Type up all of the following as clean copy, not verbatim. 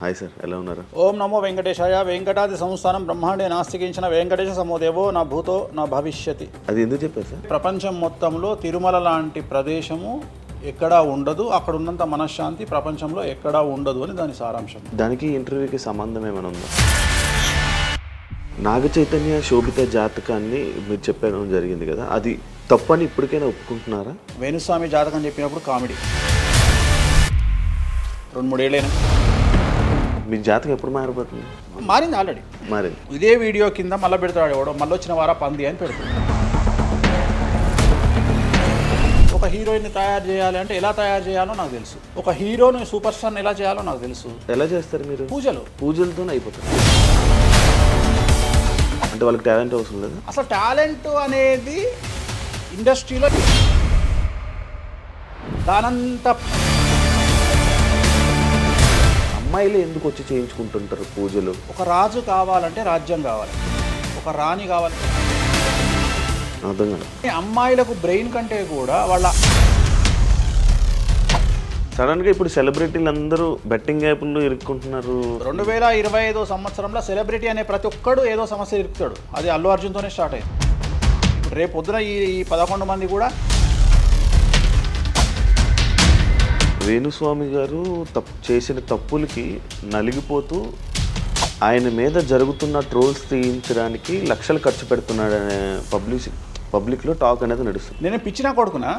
Hi sir, ఎలా ఉన్నారు? ఓం నమో వెంకటేశాయ. వెంకటాది సంస్థానం బ్రహ్మాండే నాస్తికించిన వెంకటేశ సమోదేవో నా భూతో నా భవిష్యతి. అది ఎందుకు చెప్పారు సార్? ప్రపంచం మొత్తంలో తిరుమల లాంటి ప్రదేశము ఎక్కడా ఉండదు, అక్కడ ఉన్నంత మనశ్శాంతి ప్రపంచంలో ఎక్కడా ఉండదు అని దాని సారాంశం. దానికి ఇంటర్వ్యూకి సంబంధం ఏమైనా ఉందా? నాగ చైతన్య శోభిత జాతకాన్ని మీరు చెప్పడం జరిగింది కదా, అది తప్పని ఇప్పటికైనా ఒప్పుకుంటున్నారా? వేణుస్వామి జాతకం చెప్పినప్పుడు కామెడీ 2-3 ఏళ్ళైనా మీ జాతకం ఎప్పుడు మారిపోతుంది? మారింది ఆల్రెడీ. మారింది. ఇదే వీడియో కింద మళ్ళీ పెడతాడు ఎవడో, మళ్ళీ వచ్చిన వారా పంది అని పెడతాడు. ఒక హీరోయిన్ని తయారు చేయాలి అంటే ఎలా తయారు చేయాలో నాకు తెలుసు. ఒక హీరోని సూపర్ స్టార్ని ఎలా చేయాలో నాకు తెలుసు. ఎలా చేస్తారు మీరు? పూజలతోనే అయిపోతుంది. అంటే వాళ్ళకి టాలెంట్ అవసరం లేదు. అసలు టాలెంట్ అనేది ఇండస్ట్రీలో దానంత అమ్మాయిలు ఎందుకు వచ్చి చేయించుకుంటుంటారు పూజలు? ఒక రాజు కావాలంటే రాజ్యం కావాలి, ఒక రాణి కావాలి. అర్థం కాదు. అమ్మాయిలకు బ్రెయిన్ కంటే కూడా వాళ్ళ సడన్గా ఇప్పుడు సెలబ్రిటీలు అందరూ బెట్టింగ్ యాప్లు ఇరుక్కుంటున్నారు. 2025 సంవత్సరంలో సెలబ్రిటీ అనే ప్రతి ఒక్కడు ఏదో సమస్య ఇరుకుతాడు. అది అల్లు అర్జున్తోనే స్టార్ట్ అయింది. ఇప్పుడు రేపు పొద్దున ఈ 11 మంది కూడా వేణుస్వామి గారు చేసిన తప్పులకి నలిగిపోతూ ఆయన మీద జరుగుతున్న ట్రోల్స్ తీయించడానికి లక్షలు ఖర్చు పెడుతున్నాడనే పబ్లిక్లో టాక్ అనేది నడుస్తుంది. నేను పిచ్చినా కొడుకునా,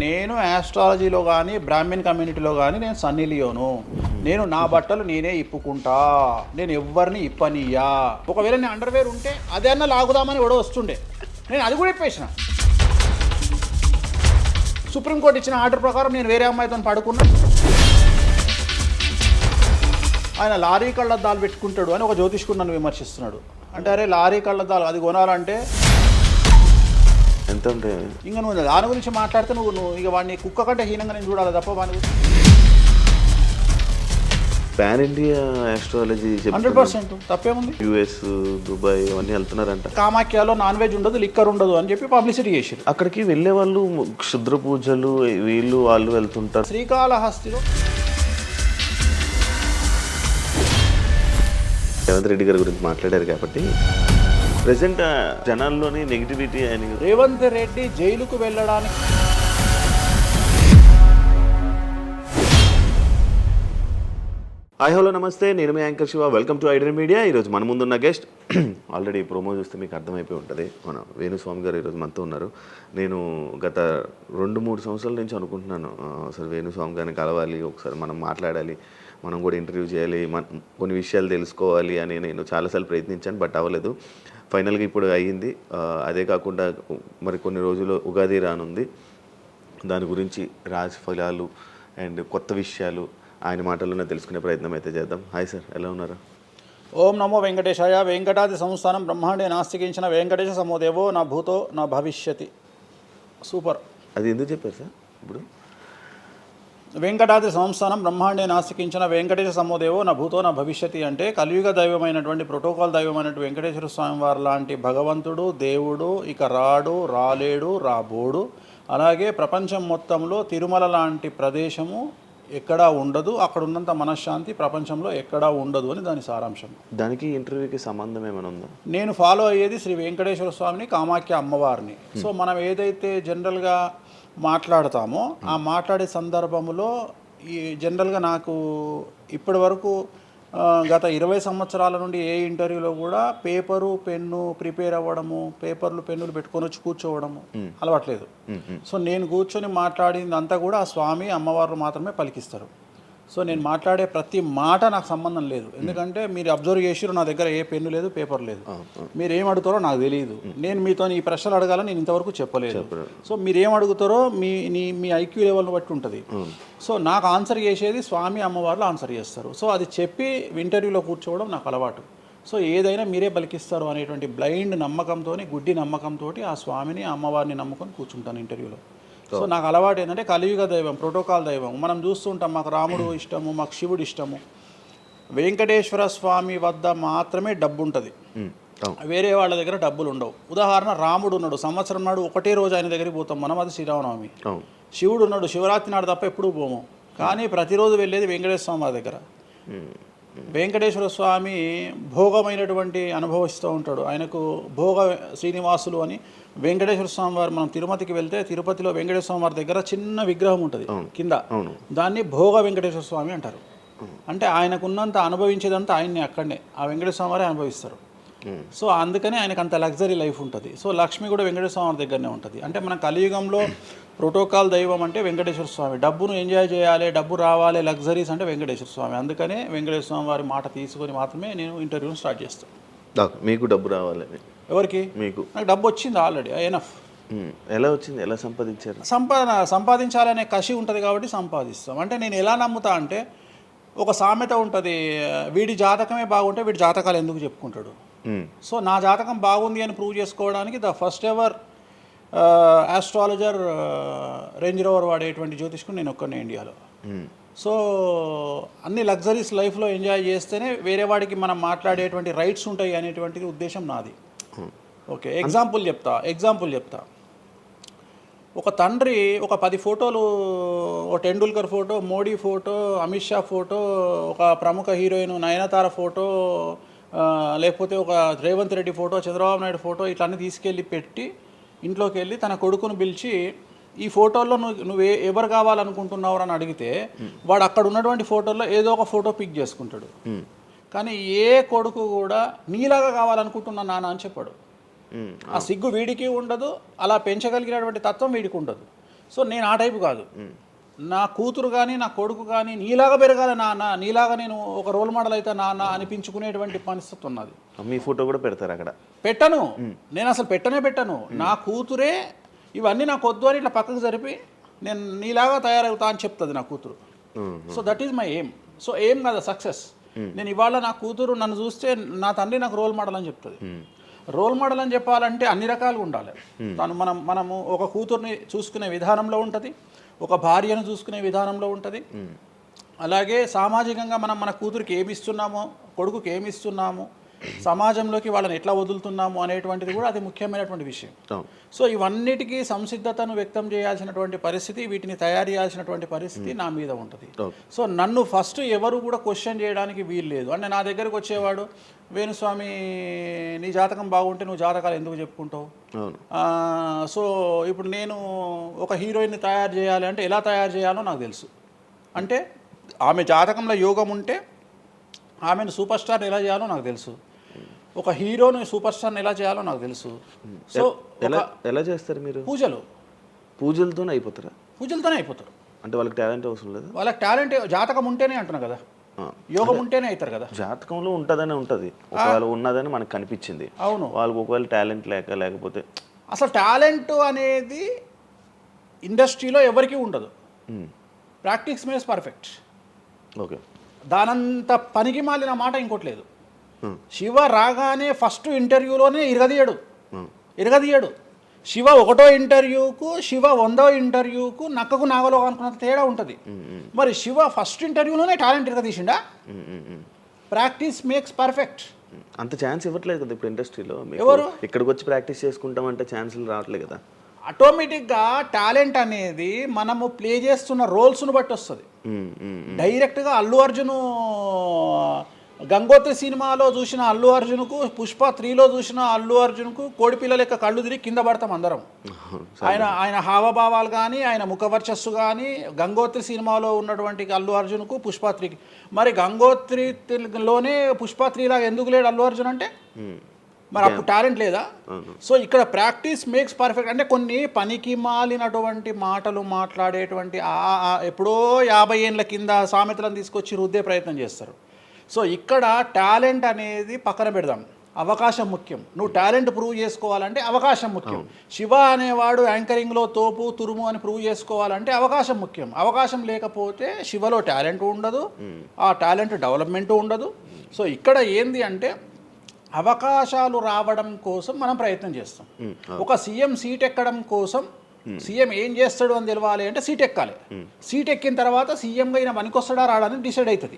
నేను ఆస్ట్రాలజీలో కానీ బ్రాహ్మణ్ కమ్యూనిటీలో కానీ నేను సన్నీ లియోను. నేను నా బట్టలు నేనే ఇప్పుకుంటా, నేను ఎవరిని ఇప్పనియ్యా. ఒకవేళ నేను అండర్వేర్ ఉంటే అదే అన్న లాగుదామని కూడా వస్తుండే, నేను అది కూడా ఇప్పేసిన. సుప్రీంకోర్టు ఇచ్చిన ఆర్డర్ ప్రకారం నేను వేరే అమ్మాయితో పడుకున్నా. ఆయన లారీ కళ్ళద్దాలు పెట్టుకుంటాడు అని ఒక జ్యోతిష్కుడు నన్ను విమర్శిస్తున్నాడు. అంటే అరే లారీ కళ్ళద్దాలు అది కొనాలంటే ఎంత ఉంటే ఇంకా నువ్వు దాని గురించి మాట్లాడితే నువ్వు ఇక వాడిని కుక్క కంటే హీనంగా నేను చూడాలి తప్ప వాని గురించి. పాన్ ఇండియా ఆస్ట్రాలజీ 100% తప్పేముంది. యుఎస్, దుబాయ్ అవన్నీ వెళ్తున్నారంట. కామాఖ్యలో నాన్ వెజ్ ఉండదు, లిక్కర్ ఉండదు అని చెప్పి పబ్లిసిటీ చేశారు. అక్కడికి వెళ్ళే వాళ్ళు క్షుద్ర పూజలు వీళ్ళు వాళ్ళు వెళ్తుంటారు. శ్రీకాళహస్తిలో రేవంత్ రెడ్డి గారి గురించి మాట్లాడారు కాబట్టి ప్రెసెంట్ జనాల్లోని నెగిటివిటీ అని. రేవంత్ రెడ్డి జైలుకు వెళ్ళడానికి హాయ్ హలో నమస్తే, నేను మీ anchor Shiva. Welcome to Aiden media. ఈరోజు మన ముందున్న గెస్ట్ ఆల్రెడీ ప్రోమో చూస్తే మీకు అర్థమైపోయి ఉంటుంది, మన వేణుస్వామి గారు ఈరోజు మనతో ఉన్నారు. నేను గత 2-3 సంవత్సరాల నుంచి అనుకుంటున్నాను అసలు వేణుస్వామి గారిని కలవాలి, ఒకసారి మనం మాట్లాడాలి, మనం కూడా ఇంటర్వ్యూ చేయాలి, కొన్ని విషయాలు తెలుసుకోవాలి అని నేను చాలాసార్లు ప్రయత్నించాను, బట్ అవ్వలేదు. ఫైనల్గా ఇప్పుడు అయ్యింది. అదే కాకుండా మరి కొన్ని రోజులు ఉగాది రానుంది, దాని గురించి రాశి ఫలాలు అండ్ కొత్త విషయాలు ఆయన మాటల్లోనే తెలుసుకునే ప్రయత్నం అయితే చేద్దాం. హాయ్ సార్, ఎలా ఉన్నారు? ఓం నమో వెంకటేశాయ. వెంకటాది సంస్థానం బ్రహ్మాండే నాస్తికించిన వెంకటేశ సమోదేవో నా భూతో నా భవిష్యతి. సూపర్. అది ఎందుకు చెప్పారు సార్? ఇప్పుడు వెంకటాది సంస్థానం బ్రహ్మాండే నాస్తికించిన వెంకటేశ సమోదేవో నా భూతో నా భవిష్యతి అంటే కలియుగ దైవమైనటువంటి ప్రోటోకాల్ దైవమైనటువంటి వెంకటేశ్వర స్వామి వారు లాంటి భగవంతుడు, దేవుడు ఇక రాడు, రాలేడు, రాబోడు. అలాగే ప్రపంచం మొత్తంలో తిరుమల లాంటి ప్రదేశము ఎక్కడా ఉండదు, అక్కడ ఉన్నంత మనశ్శాంతి ప్రపంచంలో ఎక్కడా ఉండదు అని దాని సారాంశం. దానికి ఇంటర్వ్యూకి సంబంధం ఏమైనా ఉందా? నేను ఫాలో అయ్యేది శ్రీ వెంకటేశ్వర స్వామిని, కామాఖ్య అమ్మవారిని. సో మనం ఏదైతే జనరల్గా మాట్లాడతామో ఆ మాట్లాడే సందర్భంలో ఈ జనరల్గా నాకు ఇప్పటి వరకు గత 20 సంవత్సరాల నుండి ఏ ఇంటర్వ్యూలో కూడా పేపరు పెన్ను ప్రిపేర్ అవ్వడము, పేపర్లు పెన్నులు పెట్టుకొని వచ్చి కూర్చోవడము అలవాట్లేదు. సో నేను కూర్చొని మాట్లాడింది అంతా కూడా ఆ స్వామి అమ్మవారు మాత్రమే పలికిస్తారు. సో నేను మాట్లాడే ప్రతి మాట నాకు సంబంధం లేదు, ఎందుకంటే మీరు అబ్జర్వ్ చేసిరు నా దగ్గర ఏ పెన్ను లేదు, పేపర్ లేదు. మీరు ఏం అడుగుతారో నాకు తెలియదు, నేను మీతో ఈ ప్రశ్నలు అడగాలని నేను ఇంతవరకు చెప్పలేదు. సో మీరు ఏం అడుగుతారో మీ ఐక్యూ లెవెల్ని బట్టి ఉంటుంది. సో నాకు ఆన్సర్ చేసేది స్వామి అమ్మవార్లు ఆన్సర్ చేస్తారు. సో అది చెప్పి ఇంటర్వ్యూలో కూర్చోవడం నాకు అలవాటు. సో ఏదైనా మీరే పలికిస్తారు అనేటువంటి బ్లైండ్ నమ్మకంతో, గుడ్డి నమ్మకంతో ఆ స్వామిని అమ్మవారిని నమ్ముకొని కూర్చుంటాను ఇంటర్వ్యూలో. సో నాకు అలవాటు ఏంటంటే కలియుగ దైవం, ప్రోటోకాల్ దైవం మనం చూస్తుంటాం. మాకు రాముడు ఇష్టము, మాకు శివుడు ఇష్టము. వెంకటేశ్వర స్వామి వద్ద మాత్రమే డబ్బు ఉంటుంది, వేరే వాళ్ళ దగ్గర డబ్బులు ఉండవు. ఉదాహరణ, రాముడు ఉన్నాడు, సంవత్సరం నాడు ఒకటే రోజు ఆయన దగ్గరికి పోతాం మనం, అది శ్రీరామనవమి. శివుడు ఉన్నాడు, శివరాత్రి నాడు తప్ప ఎప్పుడూ పోము, కానీ ప్రతిరోజు వెళ్ళేది వెంకటేశ్వర స్వామి వారి దగ్గర. వెంకటేశ్వర స్వామి భోగమైనటువంటి అనుభవిస్తూ ఉంటాడు. ఆయనకు భోగ శ్రీనివాసులు అని వెంకటేశ్వర స్వామి వారు, మనం తిరుపతికి వెళ్తే తిరుపతిలో వెంకటేశ్వర స్వామి వారి దగ్గర చిన్న విగ్రహం ఉంటుంది కింద, దాన్ని భోగ వెంకటేశ్వర స్వామి అంటారు. అంటే ఆయనకున్నంత అనుభవించేదంతా ఆయన్ని అక్కడనే ఆ వెంకటేశ్వర స్వామి వారే అనుభవిస్తారు. సో అందుకని ఆయనకు అంత లగ్జరీ లైఫ్ ఉంటుంది. సో లక్ష్మి కూడా వెంకటేశ్వర స్వామి దగ్గరనే ఉంటుంది. అంటే మన కలియుగంలో ప్రోటోకాల్ దైవం అంటే వెంకటేశ్వర స్వామి. డబ్బును ఎంజాయ్ చేయాలి, డబ్బు రావాలి, లగ్జరీస్ అంటే వెంకటేశ్వర స్వామి. అందుకనే వెంకటేశ్వర స్వామి వారి మాట తీసుకొని మాత్రమే నేను ఇంటర్వ్యూని స్టార్ట్ చేస్తాను. మీకు డబ్బు రావాలి? ఎవరికి? మీకు. నాకు డబ్బు వచ్చింది ఆల్రెడీ, ఎనఫ్. ఎలా వచ్చింది? ఎలా సంపాదించారు? సంపాదించాలనే కసి ఉంటుంది కాబట్టి సంపాదిస్తాం. అంటే నేను ఎలా నమ్ముతా అంటే, ఒక సామెత ఉంటుంది, వీడి జాతకమే బాగుంటే వీడి జాతకాలు ఎందుకు చెప్పుకుంటాడు. సో నా జాతకం బాగుంది అని ప్రూవ్ చేసుకోవడానికి the first ever astrologer range rover వాడేటువంటి జ్యోతిష్కుడు నేను ఒక్కనే ఇండియాలో. సో అన్ని లగ్జరీస్ లైఫ్లో ఎంజాయ్ చేస్తేనే వేరే వాడికి మనం మాట్లాడేటువంటి రైట్స్ ఉంటాయి అనేటువంటిది ఉద్దేశం నాది. ఓకే, ఎగ్జాంపుల్ చెప్తా. ఒక తండ్రి ఒక 10 ఫోటోలు, ఒక Tendulkar photo, Modi photo, Amit Shah photo, ఒక ప్రముఖ హీరోయిన్ నయనతార ఫోటో, లేకపోతే ఒక రేవంత్ రెడ్డి ఫోటో, చంద్రబాబు నాయుడు ఫోటో, ఇట్లన్నీ తీసుకెళ్ళి పెట్టి ఇంట్లోకి వెళ్ళి తన కొడుకును పిలిచి, ఈ ఫోటోల్లో నువ్వు ఎవరు కావాలనుకుంటున్నావు అని అడిగితే వాడు అక్కడ ఉన్నటువంటి ఫోటోల్లో ఏదో ఒక ఫోటో పిక్ చేసుకుంటాడు. కానీ ఏ కొడుకు కూడా నీలాగా కావాలనుకుంటున్నా నాన్న అని చెప్పాడు. ఆ సిగ్గు వీడికి ఉండదు, అలా పెంచగలిగినటువంటి తత్వం వీడికి ఉండదు. సో నేను ఆ టైపు కాదు. నా కూతురు కానీ నా కొడుకు కానీ నీలాగా పెరగాలి నాన్న, నీలాగా నేను ఒక రోల్ మోడల్ అయితే నాన్న అనిపించుకునేటువంటి పరిస్థితి ఉన్నది. మీ ఫోటో కూడా పెడతారు అక్కడ? పెట్టను, నేను అసలు పెట్టను. నా కూతురే ఇవన్నీ నాకు వద్దు అని ఇట్లా పక్కకు జరిపి నేను నీలాగా తయారవుతా అని చెప్తుంది నా కూతురు. So that is my aim. So aim కదా సక్సెస్. నేను ఇవాళ నా కూతురు నన్ను చూస్తే నా తండ్రి నాకు రోల్ మోడల్ అని చెప్తుంది. రోల్ మోడల్ అని చెప్పాలంటే అన్ని రకాలుగా ఉండాలి. మనము ఒక కూతుర్ని చూసుకునే విధానంలో ఉంటుంది, ఒక భార్యను చూసుకునే విధానంలో ఉంటుంది. అలాగే సామాజికంగా మనం మన కూతురికి ఏమి ఇస్తున్నామో, కొడుకుకి ఏమి ఇస్తున్నాము, సమాజంలోకి వాళ్ళని ఎట్లా వదులుతున్నాము అనేటువంటిది కూడా అది ముఖ్యమైనటువంటి విషయం. సో ఇవన్నిటికీ సంసిద్ధతను వ్యక్తం చేయాల్సినటువంటి పరిస్థితి, వీటిని తయారు చేయాల్సినటువంటి పరిస్థితి నా మీద ఉంటుంది. సో నన్ను ఫస్ట్ ఎవరు కూడా క్వశ్చన్ చేయడానికి వీలు లేదు. అంటే నా దగ్గరకు వచ్చేవాడు, వేణుస్వామి నీ జాతకం బాగుంటే నువ్వు జాతకాలు ఎందుకు చెప్పుకుంటావు. సో ఇప్పుడు నేను ఒక హీరోయిన్ని తయారు చేయాలి అంటే ఎలా తయారు చేయాలో నాకు తెలుసు. అంటే ఆమె జాతకంలో యోగం ఉంటే ఆమెను సూపర్ స్టార్ని ఎలా చేయాలో నాకు తెలుసు, ఒక హీరోని సూపర్ స్టార్ని ఎలా చేయాలో నాకు తెలుసు. సో ఎలా చేస్తారు మీరు? పూజలతోనే అయిపోతారు. అంటే వాళ్ళకి టాలెంట్ అవసరం లేదు? వాళ్ళకి టాలెంట్ జాతకం ఉంటేనే అంటున్నా కదా, యోగం ఉంటేనే అవుతారు కదా. జాతకంలో ఉంటుందని ఉంటుంది, ఒకవేళ ఉన్నదని మనకు కనిపించింది. అవును, వాళ్ళకి ఒకవేళ టాలెంట్ లేకపోతే అసలు టాలెంట్ అనేది ఇండస్ట్రీలో ఎవరికీ ఉండదు. Practice makes perfect. ఓకే, దానంత పనికి మాలిన మాట ఇంకోటి లేదు. శివ రాగానే ఫస్ట్ ఇంటర్వ్యూలోనే ఇరగదీయడు. శివ 1వ ఇంటర్వ్యూకు, శివ 100వ ఇంటర్వ్యూకు నక్కకు నాగలో అనుకున్నంత తేడా ఉంటుంది. మరి శివ ఫస్ట్ ఇంటర్వ్యూలోనే టాలెంట్ ఇరగదీసిండా? Practice makes perfect. అంత ఛాన్స్ ఇవ్వట్లేదు కదా ఇప్పుడు ఇండస్ట్రీలో. ఎవరు ఇక్కడికి వచ్చి ప్రాక్టీస్ చేసుకుంటామంటే ఛాన్సులు రావట్లేదు కదా. ఆటోమేటిక్గా టాలెంట్ అనేది మనము ప్లే చేస్తున్న రోల్స్ను బట్టి వస్తుంది. డైరెక్ట్గా అల్లు అర్జున్ గంగోత్రి సినిమాలో చూసిన అల్లు అర్జున్కు, పుష్ప 3లో చూసిన అల్లు అర్జున్కు కోడిపిల్ల లెక్క కళ్ళు తిరిగి కింద పడతాం అందరం. ఆయన హావభావాలు కానీ, ఆయన ముఖవర్చస్సు కానీ, గంగోత్రి సినిమాలో ఉన్నటువంటి అల్లు అర్జున్కు, పుష్ప 3కి. మరి గంగోత్రిలోనే పుష్ప 3 లాగా ఎందుకు లేడు అల్లు అర్జున్ అంటే? మరి అప్పుడు టాలెంట్ లేదా? సో ఇక్కడ ప్రాక్టీస్ మేక్స్ పర్ఫెక్ట్. అంటే కొన్ని పనికి మాలినటువంటి మాటలు మాట్లాడేటువంటి ఎప్పుడో 50 ఏళ్ళ కింద సామెతలను తీసుకొచ్చి రుద్దే ప్రయత్నం చేస్తారు. సో ఇక్కడ టాలెంట్ అనేది పక్కన పెడదాం, అవకాశం ముఖ్యం. నువ్వు టాలెంట్ ప్రూవ్ చేసుకోవాలంటే అవకాశం ముఖ్యం. శివ అనేవాడు యాంకరింగ్లో తోపు తురుము అని ప్రూవ్ చేసుకోవాలంటే అవకాశం ముఖ్యం. అవకాశం లేకపోతే శివలో టాలెంట్ ఉండదు, ఆ టాలెంట్ డెవలప్మెంట్ ఉండదు. సో ఇక్కడ ఏంది అంటే అవకాశాలు రావడం కోసం మనం ప్రయత్నం చేస్తాం. ఒక సీఎం సీట్ ఎక్కడం కోసం సీఎం ఏం చేస్తాడు అని తెలవాలి అంటే సీట్ ఎక్కాలి. సీట్ ఎక్కిన తర్వాత సీఎంగా ఈయన పనికొస్తాడా రాడని డిసైడ్ అవుతుంది.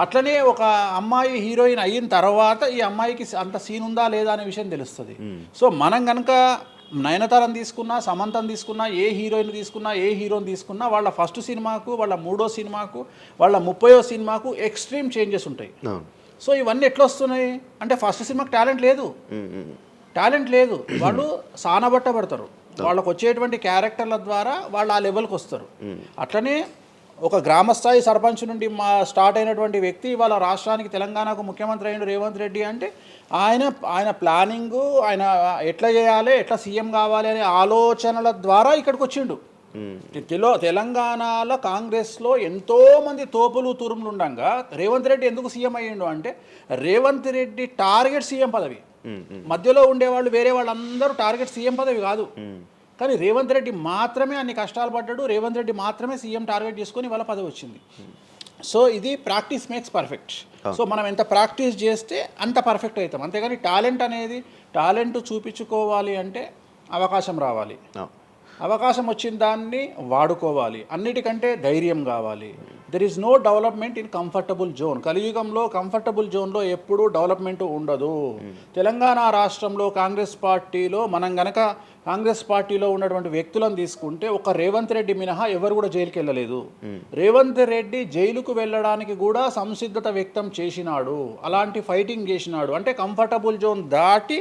అట్లనే ఒక అమ్మాయి హీరోయిన్ అయిన తర్వాత ఈ అమ్మాయికి అంత సీన్ ఉందా లేదా అనే విషయం తెలుస్తుంది. సో మనం కనుక నయనతారని తీసుకున్నా, సమంతని తీసుకున్నా, ఏ హీరోయిన్ తీసుకున్నా, ఏ హీరోని తీసుకున్నా వాళ్ళ ఫస్ట్ సినిమాకు, వాళ్ళ 3వ సినిమాకు, వాళ్ళ 30వ సినిమాకు ఎక్స్ట్రీమ్ చేంజెస్ ఉంటాయి. సో ఇవన్నీ ఎట్లా వస్తున్నాయి అంటే ఫస్ట్ సినిమాకి టాలెంట్ లేదు, వాళ్ళు సానబట్టబడతారు, వాళ్ళకు వచ్చేటువంటి క్యారెక్టర్ల ద్వారా వాళ్ళు ఆ లెవెల్కి వస్తారు. అట్లనే ఒక గ్రామస్థాయి సర్పంచ్ నుండి స్టార్ట్ అయినటువంటి వ్యక్తి వాళ్ళ రాష్ట్రానికి తెలంగాణకు ముఖ్యమంత్రి అయిన రేవంత్ రెడ్డి అంటే ఆయన ప్లానింగు, ఆయన ఎట్లా చేయాలి, ఎట్లా సీఎం కావాలి అనే ఆలోచనల ద్వారా ఇక్కడికి వచ్చిండు. తెలంగాణలో కాంగ్రెస్లో ఎంతోమంది తోపులు తురుములు ఉండగా రేవంత్ రెడ్డి ఎందుకు సీఎం అయ్యిండు అంటే రేవంత్ రెడ్డి టార్గెట్ సీఎం పదవి. మధ్యలో ఉండేవాళ్ళు వేరే వాళ్ళందరూ టార్గెట్ సీఎం పదవి కాదు, కానీ రేవంత్ రెడ్డి మాత్రమే అన్ని కష్టాలు పడ్డాడు, రేవంత్ రెడ్డి మాత్రమే సీఎం టార్గెట్ చేసుకొని వాళ్ళ పదవి వచ్చింది. సో ఇది ప్రాక్టీస్ మేక్స్ పర్ఫెక్ట్. సో మనం ఎంత ప్రాక్టీస్ చేస్తే అంత పర్ఫెక్ట్ అవుతాం. అంతేగాని టాలెంట్ చూపించుకోవాలి అంటే అవకాశం రావాలి, అవకాశం వచ్చిన దాన్ని వాడుకోవాలి, అన్నిటికంటే ధైర్యం కావాలి. There is no development in comfortable zone. కలియుగంలో కంఫర్టబుల్ జోన్లో ఎప్పుడూ డెవలప్మెంట్ ఉండదు. తెలంగాణ రాష్ట్రంలో కాంగ్రెస్ పార్టీలో మనం గనక కాంగ్రెస్ పార్టీలో ఉన్నటువంటి వ్యక్తులను తీసుకుంటే ఒక రేవంత్ రెడ్డి మినహా ఎవరు కూడా జైలుకి వెళ్ళలేదు. రేవంత్ రెడ్డి జైలుకు వెళ్ళడానికి కూడా సంసిద్ధత వ్యక్తం చేసినాడు, అలాంటి ఫైటింగ్ చేసినాడు. అంటే కంఫర్టబుల్ జోన్ దాటి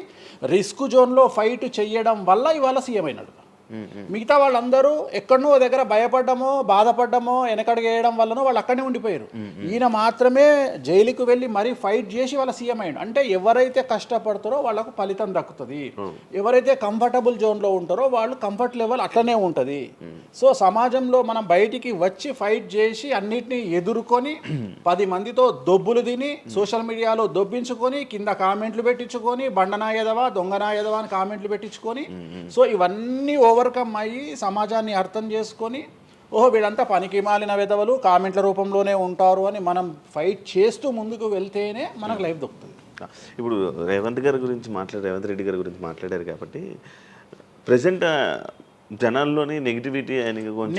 రిస్క్ జోన్లో ఫైట్ చేయడం వల్ల ఇవాళ సీఎం అయినాడు. మిగతా వాళ్ళందరూ ఎక్కడనో దగ్గర భయపడ్డమో బాధపడ్డమో వెనకడికి వేయడం వల్లనో వాళ్ళు అక్కడనే ఉండిపోయారు. ఈయన మాత్రమే జైలుకు వెళ్ళి మరీ ఫైట్ చేసి వాళ్ళ సీఎం అయ్యాడు. అంటే ఎవరైతే కష్టపడతారో వాళ్ళకు ఫలితం దక్కుతుంది, ఎవరైతే కంఫర్టబుల్ జోన్లో ఉంటారో వాళ్ళు కంఫర్ట్ లెవెల్ అట్లనే ఉంటుంది. సో సమాజంలో మనం బయటికి వచ్చి ఫైట్ చేసి అన్నిటినీ ఎదుర్కొని 10 మందితో దొబ్బులు తిని సోషల్ మీడియాలో దొబ్బించుకొని కింద కామెంట్లు పెట్టించుకొని బండనాయదవా దొంగనాయదవా అని కామెంట్లు పెట్టించుకొని సో ఇవన్నీ ఓవర్కమ్ అయ్యి సమాజాన్ని అర్థం చేసుకొని ఓహో వీళ్ళంతా పనికి మాలిన విధవలు కామెంట్ల రూపంలోనే ఉంటారు అని మనం ఫైట్ చేస్తూ ముందుకు వెళ్తేనే మనకు లైఫ్ దొరుకుతుంది. ఇప్పుడు రేవంత్ రెడ్డి గారి గురించి మాట్లాడారు కాబట్టి ప్రజెంట్ జనాల్లోని నెగిటివిటీ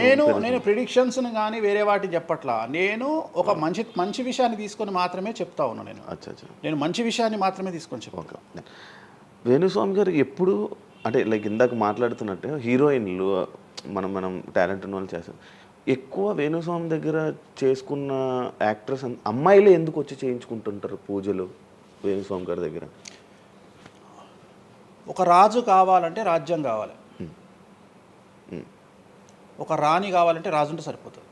నేను ప్రిడిక్షన్స్ని కానీ వేరే వాటి చెప్పట్లా. నేను ఒక మంచి విషయాన్ని తీసుకొని మాత్రమే చెప్తా ఉన్నాను. నేను మంచి విషయాన్ని మాత్రమే తీసుకొని చెప్పాను. వేణుస్వామి గారు ఎప్పుడు అంటే లైక్ ఇందాక మాట్లాడుతున్నట్టు హీరోయిన్లు మనం టాలెంట్ ఉన్న వాళ్ళు చేస్తాం, ఎక్కువ వేణుస్వామి దగ్గర చేసుకున్న యాక్టర్స్ అమ్మాయిలే ఎందుకు వచ్చి చేయించుకుంటుంటారు పూజలు వేణుస్వామి గారి దగ్గర? ఒక రాజు కావాలంటే రాజ్యం కావాలి, ఒక రాణి కావాలంటే రాజు ఉంటే సరిపోతుంది.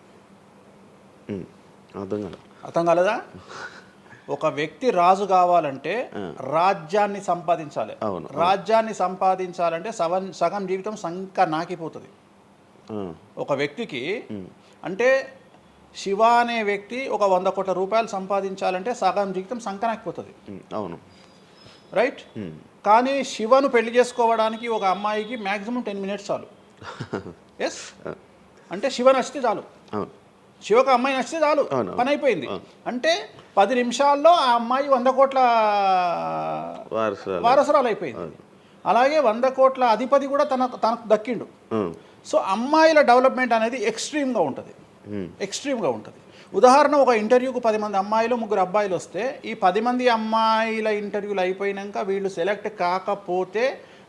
అర్థం కాలేదా? ఒక వ్యక్తి రాజు కావాలంటే రాజ్యాన్ని సంపాదించాలి, రాజ్యాన్ని సంపాదించాలంటే సగం జీవితం సంక నాకిపోతుంది ఒక వ్యక్తికి. అంటే శివ అనే వ్యక్తి ఒక 100 కోట్ల రూపాయలు సంపాదించాలంటే సగం జీవితం సంక నాకిపోతుంది. అవును, రైట్. కానీ శివను పెళ్లి చేసుకోవడానికి ఒక అమ్మాయికి మ్యాక్సిమం 10 మినిట్స్ చాలు. ఎస్, అంటే శివ నచ్చితే చాలు, శివకు అమ్మాయి నచ్చితే చాలు, పని అయిపోయింది. అంటే 10 నిమిషాల్లో ఆ అమ్మాయి 100 కోట్ల వారసురాలు అయిపోయింది. అలాగే 100 కోట్ల అధిపతి కూడా తనకు దక్కిండు. సో అమ్మాయిల డెవలప్మెంట్ అనేది ఎక్స్ట్రీమ్గా ఉంటుంది. ఉదాహరణ, ఒక ఇంటర్వ్యూకు 10 మంది అమ్మాయిలు 3 అబ్బాయిలు వస్తే ఈ 10 మంది అమ్మాయిల ఇంటర్వ్యూలు అయిపోయినాక వీళ్ళు సెలెక్ట్ కాకపోతే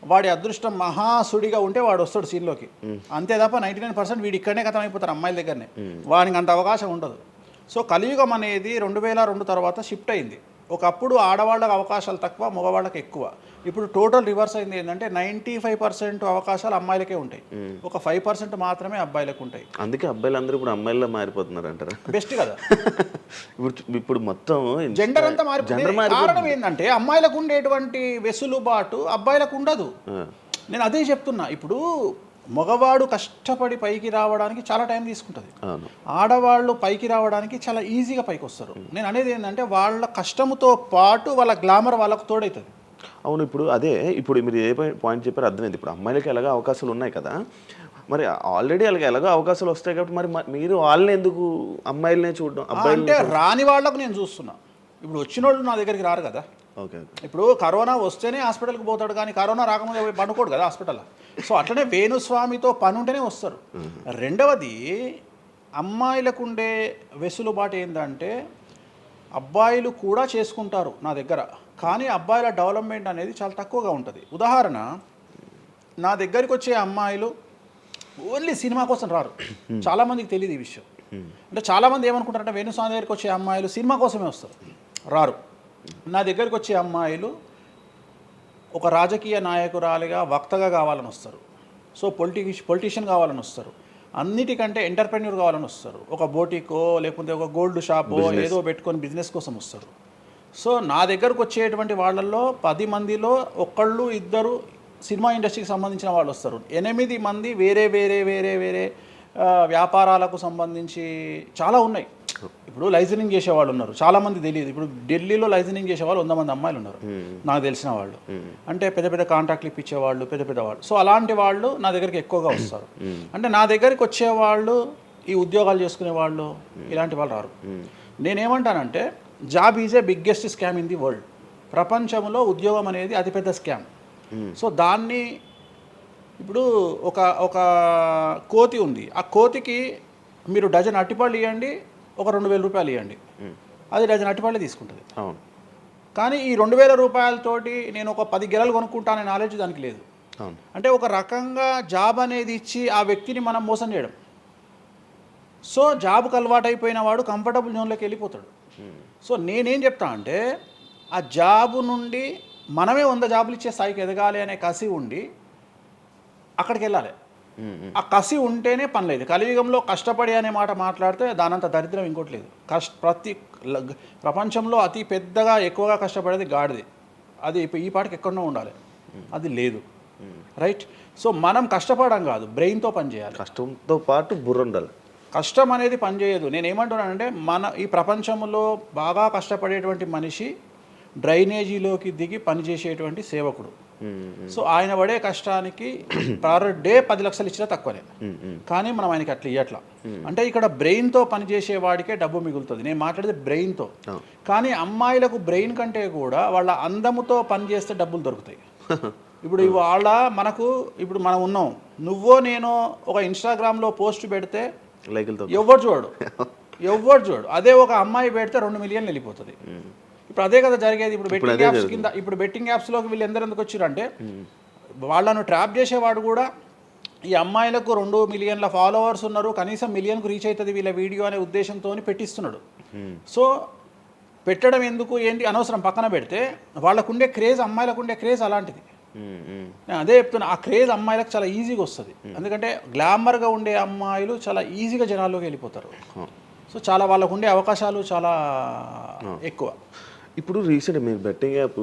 వాడి అదృష్టం మహాసుడిగా ఉంటే వాడు వస్తాడు సీన్లోకి. అంతే తప్ప 99% వీడు ఇక్కడనే కథం అయిపోతారు అమ్మాయిల దగ్గరనే, వాడికి అంత అవకాశం ఉండదు. సో కలియుగం అనేది 2002 తర్వాత షిఫ్ట్ అయింది. ఒకప్పుడు ఆడవాళ్ళకి అవకాశాలు తక్కువ, మగవాళ్ళకి ఎక్కువ. ఇప్పుడు టోటల్ రివర్స్ అయింది. ఏంటంటే 95% అవకాశాలు అమ్మాయిలకే ఉంటాయి, ఒక 5% మాత్రమే అబ్బాయిలకు ఉంటాయి. అందుకే అబ్బాయిలు అందరూ ఇప్పుడు అమ్మాయిల్లో మారిపోతున్నారు అంటారా? బెస్ట్ కదా. ఇప్పుడు మొత్తం జెండర్ అంతా మారిపోతుంది. కారణం ఏంటంటే అమ్మాయిలకు ఉండేటువంటి వెసులుబాటు అబ్బాయిలకు ఉండదు. నేను అదే చెప్తున్నా. ఇప్పుడు మగవాడు కష్టపడి పైకి రావడానికి చాలా టైం తీసుకుంటుంది, ఆడవాళ్ళు పైకి రావడానికి చాలా ఈజీగా పైకి వస్తారు. నేను అనేది ఏంటంటే వాళ్ళ కష్టంతో పాటు వాళ్ళ గ్లామర్ వాళ్ళకు తోడవుతుంది. అవును, ఇప్పుడు మీరు ఏ పాయింట్ చెప్పారో అర్థమైంది. ఇప్పుడు అమ్మాయిలకి ఎలాగో అవకాశాలు ఉన్నాయి కదా, మరి ఆల్రెడీ వాళ్ళకి ఎలాగో అవకాశాలు వస్తాయి కాబట్టి మరి మీరు వాళ్ళని ఎందుకు అమ్మాయిలనే చూడడం? అబ్బాయిలు అంటే రాని వాళ్ళకు నేను చూస్తున్నా. ఇప్పుడు వచ్చిన వాళ్ళు నా దగ్గరికి రారు కదా. ఇప్పుడు కరోనా వస్తేనే హాస్పిటల్కి పోతాడు, కానీ కరోనా రాకముందే పండుకోడు కదా హాస్పిటల్. సో అట్లనే వేణుస్వామితో పని ఉంటేనే వస్తారు. రెండవది, అమ్మాయిలకు ఉండే వెసులుబాటు ఏంటంటే అబ్బాయిలు కూడా చేసుకుంటారు నా దగ్గర, కానీ అబ్బాయిల డెవలప్మెంట్ అనేది చాలా తక్కువగా ఉంటుంది. ఉదాహరణ, నా దగ్గరికి వచ్చే అమ్మాయిలు ఓన్లీ సినిమా కోసం రారు. చాలామందికి తెలియదు ఈ విషయం. అంటే చాలామంది ఏమనుకుంటారంటే వేణుస్వామి దగ్గరికి వచ్చే అమ్మాయిలు సినిమా కోసమే వస్తారు, రారు. నా దగ్గరికి వచ్చే అమ్మాయిలు ఒక రాజకీయ నాయకురాలిగా వక్తగా కావాలని వస్తారు. సో పొలిటీషియన్ కావాలని వస్తారు. అన్నిటికంటే ఎంటర్ప్రెన్యూర్ కావాలని వస్తారు. ఒక బోటికో లేకపోతే ఒక గోల్డ్ షాపో ఏదో పెట్టుకొని బిజినెస్ కోసం వస్తారు. సో నా దగ్గరకు వచ్చేటువంటి వాళ్ళల్లో 10 మందిలో ఒకళ్ళు ఇద్దరు సినిమా ఇండస్ట్రీకి సంబంధించిన వాళ్ళు వస్తారు. 8 మంది వేరే వేరే వేరే వేరే వ్యాపారాలకు సంబంధించి చాలా ఉన్నాయి. ఇప్పుడు లైసెన్సింగ్ చేసేవాళ్ళు ఉన్నారు, చాలామంది తెలియదు. ఇప్పుడు ఢిల్లీలో లైసెన్సింగ్ చేసేవాళ్ళు 100 మంది అమ్మాయిలు ఉన్నారు నాకు తెలిసిన వాళ్ళు. అంటే పెద్ద పెద్ద కాంట్రాక్ట్లు ఇప్పించేవాళ్ళు, పెద్ద పెద్ద వాళ్ళు. సో అలాంటి వాళ్ళు నా దగ్గరికి ఎక్కువగా వస్తారు. అంటే నా దగ్గరికి వచ్చేవాళ్ళు ఈ ఉద్యోగాలు చేసుకునే వాళ్ళు ఇలాంటి వాళ్ళు రారు. నేనేమంటానంటే job is a biggest scam in the world. ప్రపంచంలో ఉద్యోగం అనేది అతిపెద్ద స్కామ్. సో దాన్ని ఇప్పుడు ఒక కోతి ఉంది, ఆ కోతికి మీరు డజన్ అట్టిపళ్ళు ఇవ్వండి, ఒక 2000 రూపాయలు ఇవ్వండి, అది డజన్ అట్టిపళ్ళే తీసుకుంటుంది. కానీ ఈ 2000 రూపాయలతోటి నేను ఒక 10 గెలలు కొనుక్కుంటానే నాలెడ్జ్ దానికి లేదు. అంటే ఒక రకంగా జాబ్ అనేది ఇచ్చి ఆ వ్యక్తిని మనం మోసం చేయడం. సో జాబ్కి అలవాటు అయిపోయిన వాడు కంఫర్టబుల్ జోన్లోకి వెళ్ళిపోతాడు. సో నేనేం చెప్తా అంటే ఆ జాబు నుండి మనమే 100 జాబులు ఇచ్చే స్థాయికి ఎదగాలి అనే కసి ఉండి అక్కడికి వెళ్ళాలి. ఆ కసి ఉంటేనే పని లేదు. కలియుగంలో కష్టపడి అనే మాట మాట్లాడితే దానంత దరిద్రం ఇంకోటి లేదు. ప్రపంచంలో అతి పెద్దగా ఎక్కువగా కష్టపడేది గాడిది. అది ఈ పాటికి ఎక్కడో ఉండాలి, అది లేదు. రైట్. సో మనం కష్టపడడం కాదు, బ్రెయిన్తో పని చేయాలి. కష్టంతో పాటు బుర్ర ఉండాలి. కష్టం అనేది పనిచేయదు. నేను ఏమంటున్నానంటే ఈ ప్రపంచంలో బాగా కష్టపడేటువంటి మనిషి డ్రైనేజీలోకి దిగి పనిచేసేటువంటి సేవకుడు. సో ఆయన పడే కష్టానికి పర్ డే 10 లక్షలు ఇచ్చినా తక్కువనే. కానీ మనం ఆయనకి అట్లా ఇవ్వట్లా. అంటే ఇక్కడ బ్రెయిన్తో పనిచేసే వాడికే డబ్బు మిగులుతుంది. నేను మాట్లాడేది బ్రెయిన్తో. కానీ అమ్మాయిలకు బ్రెయిన్ కంటే కూడా వాళ్ళ అందముతో పనిచేస్తే డబ్బులు దొరుకుతాయి. ఇప్పుడు ఇప్పుడు మనం ఉన్నాం, నువ్వో నేను ఒక ఇన్స్టాగ్రామ్లో పోస్ట్ పెడితే ఎవరు చూడు. అదే ఒక అమ్మాయి పెడితే 2 మిలియన్లు వెళ్ళిపోతుంది. ఇప్పుడు అదే కదా జరిగేది. ఇప్పుడు బెట్టింగ్ యాప్స్లోకి వీళ్ళు ఎందుకు వచ్చారంటే వాళ్ళను ట్రాప్ చేసేవాడు కూడా ఈ అమ్మాయిలకు 2 మిలియన్ల ఫాలోవర్స్ ఉన్నారు, కనీసం మిలియన్కు రీచ్ అవుతుంది వీళ్ళ వీడియో అనే ఉద్దేశంతో పెట్టిస్తున్నాడు. సో పెట్టడం ఎందుకు ఏంటి అనవసరం పక్కన పెడితే వాళ్ళకుండే క్రేజ్, అమ్మాయిలకుండే క్రేజ్ అలాంటిది. నేను అదే చెప్తున్నా, ఆ క్రేజ్ అమ్మాయిలకు చాలా ఈజీగా వస్తుంది. ఎందుకంటే గ్లామర్గా ఉండే అమ్మాయిలు చాలా ఈజీగా జనాల్లోకి వెళ్ళిపోతారు. సో చాలా వాళ్ళకు ఉండే అవకాశాలు చాలా ఎక్కువ. ఇప్పుడు రీసెంట్ మీరు బెట్టింగ్ యాప్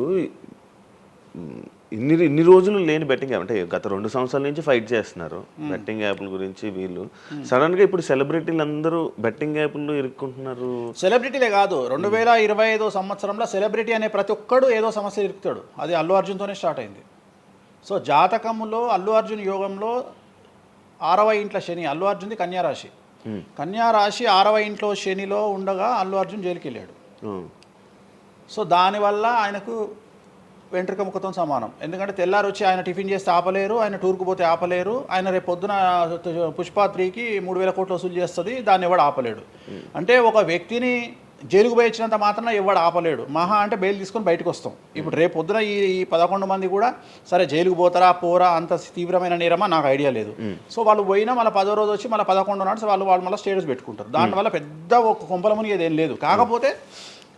ఇన్ని రోజులు లేని బెట్టింగ్ యాప్, అంటే గత 2 సంవత్సరాల నుంచి ఫైట్ చేస్తున్నారు బెట్టింగ్ యాప్ల గురించి. వీళ్ళు సడన్గా ఇప్పుడు సెలబ్రిటీలు అందరూ బెట్టింగ్ యాప్లు ఇరుక్కుంటున్నారు. సెలబ్రిటీలే కాదు, 2025 సంవత్సరంలో సెలబ్రిటీ అనే ప్రతి ఒక్కడు ఏదో సమస్య ఇరుకుతాడు. అది అల్లు అర్జున్తోనే స్టార్ట్ అయింది. సో జాతకంలో అల్లు అర్జున్ యోగంలో 6వ ఇంట్లో శని, అల్లు అర్జున్ది కన్యారాశి. కన్యారాశి 6వ ఇంట్లో శనిలో ఉండగా అల్లు అర్జున్ జైలుకి వెళ్ళాడు. సో దానివల్ల ఆయనకు వెంట్రుక ముక్కతో సమానం. ఎందుకంటే తెల్లారు వచ్చి ఆయన టిఫిన్ చేస్తే ఆపలేరు, ఆయన టూర్కు పోతే ఆపలేరు, ఆయన రేపు పొద్దున పుష్ప 3కి 3000 కోట్లు వసూలు చేస్తుంది, దాన్ని ఎవడు ఆపలేడు. అంటే ఒక వ్యక్తిని జైలుకు పోయి ఇచ్చినంత మాత్రం ఎవడు ఆపలేడు. మహా అంటే బెయిల్ తీసుకొని బయటకు వస్తాం. ఇప్పుడు రేపు పొద్దున ఈ 11 మంది కూడా సరే జైలుకు పోతారా పోరా అంత తీవ్రమైన నేరమా నాకు ఐడియా లేదు. సో వాళ్ళు పోయినా మళ్ళీ 10వ రోజు వచ్చి మళ్ళీ 11 నాడు వాళ్ళు మళ్ళీ స్టేటస్ పెట్టుకుంటారు. దానివల్ల పెద్ద ఒక కొంపలముని ఏదేం లేదు. కాకపోతే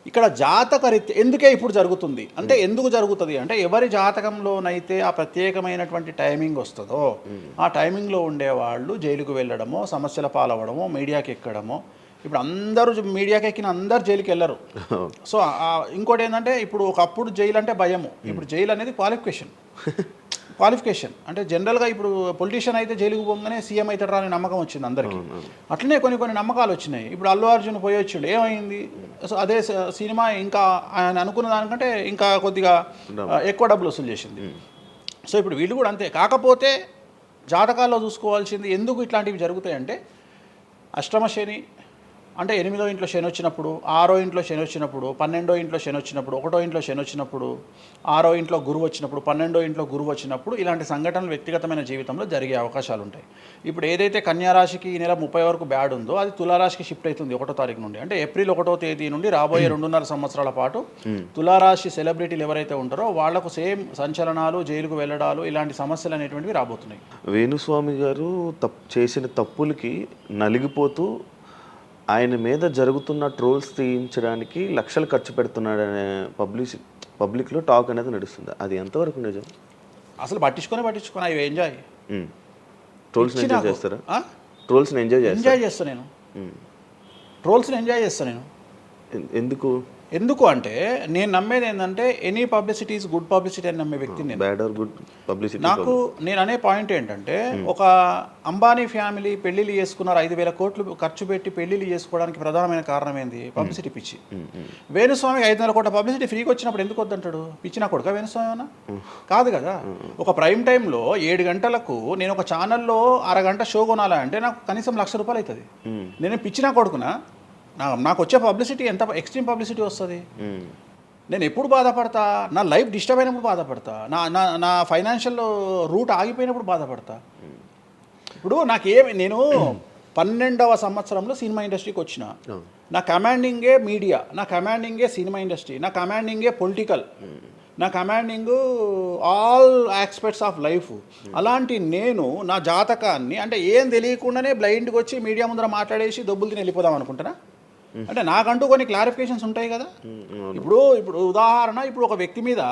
ఇక్కడ జాతక రీత్యా ఎందుకే ఇప్పుడు జరుగుతుంది అంటే, ఎందుకు జరుగుతుంది అంటే ఎవరి జాతకంలోనైతే ఆ ప్రత్యేకమైనటువంటి టైమింగ్ వస్తుందో ఆ టైమింగ్లో ఉండేవాళ్ళు జైలుకు వెళ్ళడమో, సమస్యల పాలవడమో, మీడియాకి ఎక్కడమో. ఇప్పుడు అందరూ మీడియాకి ఎక్కిన అందరు జైలుకి వెళ్ళరు. సో ఇంకోటి ఏంటంటే, ఇప్పుడు ఒకప్పుడు జైలు అంటే భయము, ఇప్పుడు జైలు అనేది క్వాలిఫికేషన్. అంటే జనరల్గా ఇప్పుడు పొలిటీషియన్ అయితే జైలుకు పోగానే సీఎం అవుతాడు అనే నమ్మకం వచ్చింది అందరికీ. అట్లనే కొన్ని నమ్మకాలు వచ్చినాయి. ఇప్పుడు అల్లు అర్జున్ పోయి వచ్చాడు, ఏమైంది? సో అదే సినిమా ఇంకా ఆయన అనుకున్న దానికంటే ఇంకా కొద్దిగా ఎక్కువ డబ్బులు వసూలు చేసింది. సో ఇప్పుడు వీళ్ళు కూడా అంతే. కాకపోతే జాతకాల్లో చూసుకోవాల్సింది ఎందుకు ఇట్లాంటివి జరుగుతాయంటే, అష్టమ శని అంటే 8వ ఇంట్లో శని వచ్చినప్పుడు, 6వ ఇంట్లో శని వచ్చినప్పుడు, 12వ ఇంట్లో శని వచ్చినప్పుడు, 1వ ఇంట్లో శని వచ్చినప్పుడు, 6వ ఇంట్లో గురువు వచ్చినప్పుడు, 12వ ఇంట్లో గురువు వచ్చినప్పుడు ఇలాంటి సంఘటనలు వ్యక్తిగతమైన జీవితంలో జరిగే అవకాశాలు ఉంటాయి. ఇప్పుడు ఏదైతే కన్యా రాశికి ఈ నెల 30 వరకు బ్యాడ్ ఉందో అది తులారాశికి షిఫ్ట్ అవుతుంది 1వ తారీఖు నుండి. అంటే ఏప్రిల్ 1వ తేదీ నుండి రాబోయే 2.5 సంవత్సరాల పాటు తులారాశి సెలబ్రిటీలు ఎవరైతే ఉంటారో వాళ్లకు సేమ్ సంచలనాలు, జైలుకు వెళ్ళడాలు ఇలాంటి సమస్యలు అనేటువంటివి రాబోతున్నాయి. వేణుస్వామి గారు చేసిన తప్పులకి నలిగిపోతూ ఆయన మీద జరుగుతున్న ట్రోల్స్ తీయించడానికి లక్షలు ఖర్చు పెడుతున్నాడనే పబ్లిక్లో టాక్ అనేది నడుస్తుంది. అది ఎంతవరకు నిజం? అసలు పట్టించుకొని అవి ఎంజాయ్. ట్రోల్స్ని ఎంజాయ్ చేస్తారా? ట్రోల్స్ని ఎంజాయ్ చేస్తాను నేను. ట్రోల్స్ని ఎంజాయ్ చేస్తాను నేను. ఎందుకు అంటే నేను నమ్మేది ఏంటంటే any publicity is good publicity అని నమ్మే వ్యక్తిని నేను. బ్యాడ్ ఆర్ గుడ్ పబ్లిసిటీ నేను అనే పాయింట్ ఏంటంటే ఒక అంబానీ ఫ్యామిలీ పెళ్లిళ్ళు చేసుకున్నారు, 5,000 కోట్లు ఖర్చు పెట్టి పెళ్లిళ్ళు చేసుకోవడానికి ప్రధానమైన కారణం ఏంది? పబ్లిసిటీ పిచ్చి. వేణుస్వామికి 500 కోట్ల పబ్లిసిటీ ఫ్రీగా వచ్చినప్పుడు ఎందుకు వద్దంటాడు? పిచ్చిన కొడుక వేణుస్వామి అన్న కాదు కదా. ఒక ప్రైమ్ టైంలో 7 గంటలకు నేను ఒక ఛానల్లో అరగంట షో కొనాలంటే నాకు కనీసం ₹1,00,000 అవుతుంది. నేను పిచ్చిన కొడుకునా? నాకు వచ్చే పబ్లిసిటీ ఎంత ఎక్స్ట్రీమ్ పబ్లిసిటీ వస్తుంది. నేను ఎప్పుడు బాధపడతా? నా లైఫ్ డిస్టర్బ్ అయినప్పుడు బాధపడతా, నా ఫైనాన్షియల్ రూట్ ఆగిపోయినప్పుడు బాధపడతా. ఇప్పుడు నేను 12వ సంవత్సరంలో సినిమా ఇండస్ట్రీకి వచ్చిన. నా కమాండింగే మీడియా, నా కమాండింగే సినిమా ఇండస్ట్రీ, నా కమాండింగే పొలిటికల్, నా commanding all aspects of life. అలాంటి నేను నా జాతకాన్ని అంటే ఏం తెలియకుండానే బ్లైండ్గా వచ్చి మీడియా ముందర మాట్లాడేసి దొబ్బులు తిని వెళ్ళిపోదాం అనుకుంటారా? అంటే నాకంటూ కొన్ని క్లారిఫికేషన్స్ ఉంటాయి కదా. ఇప్పుడు ఉదాహరణ, ఇప్పుడు ఒక వ్యక్తి మీద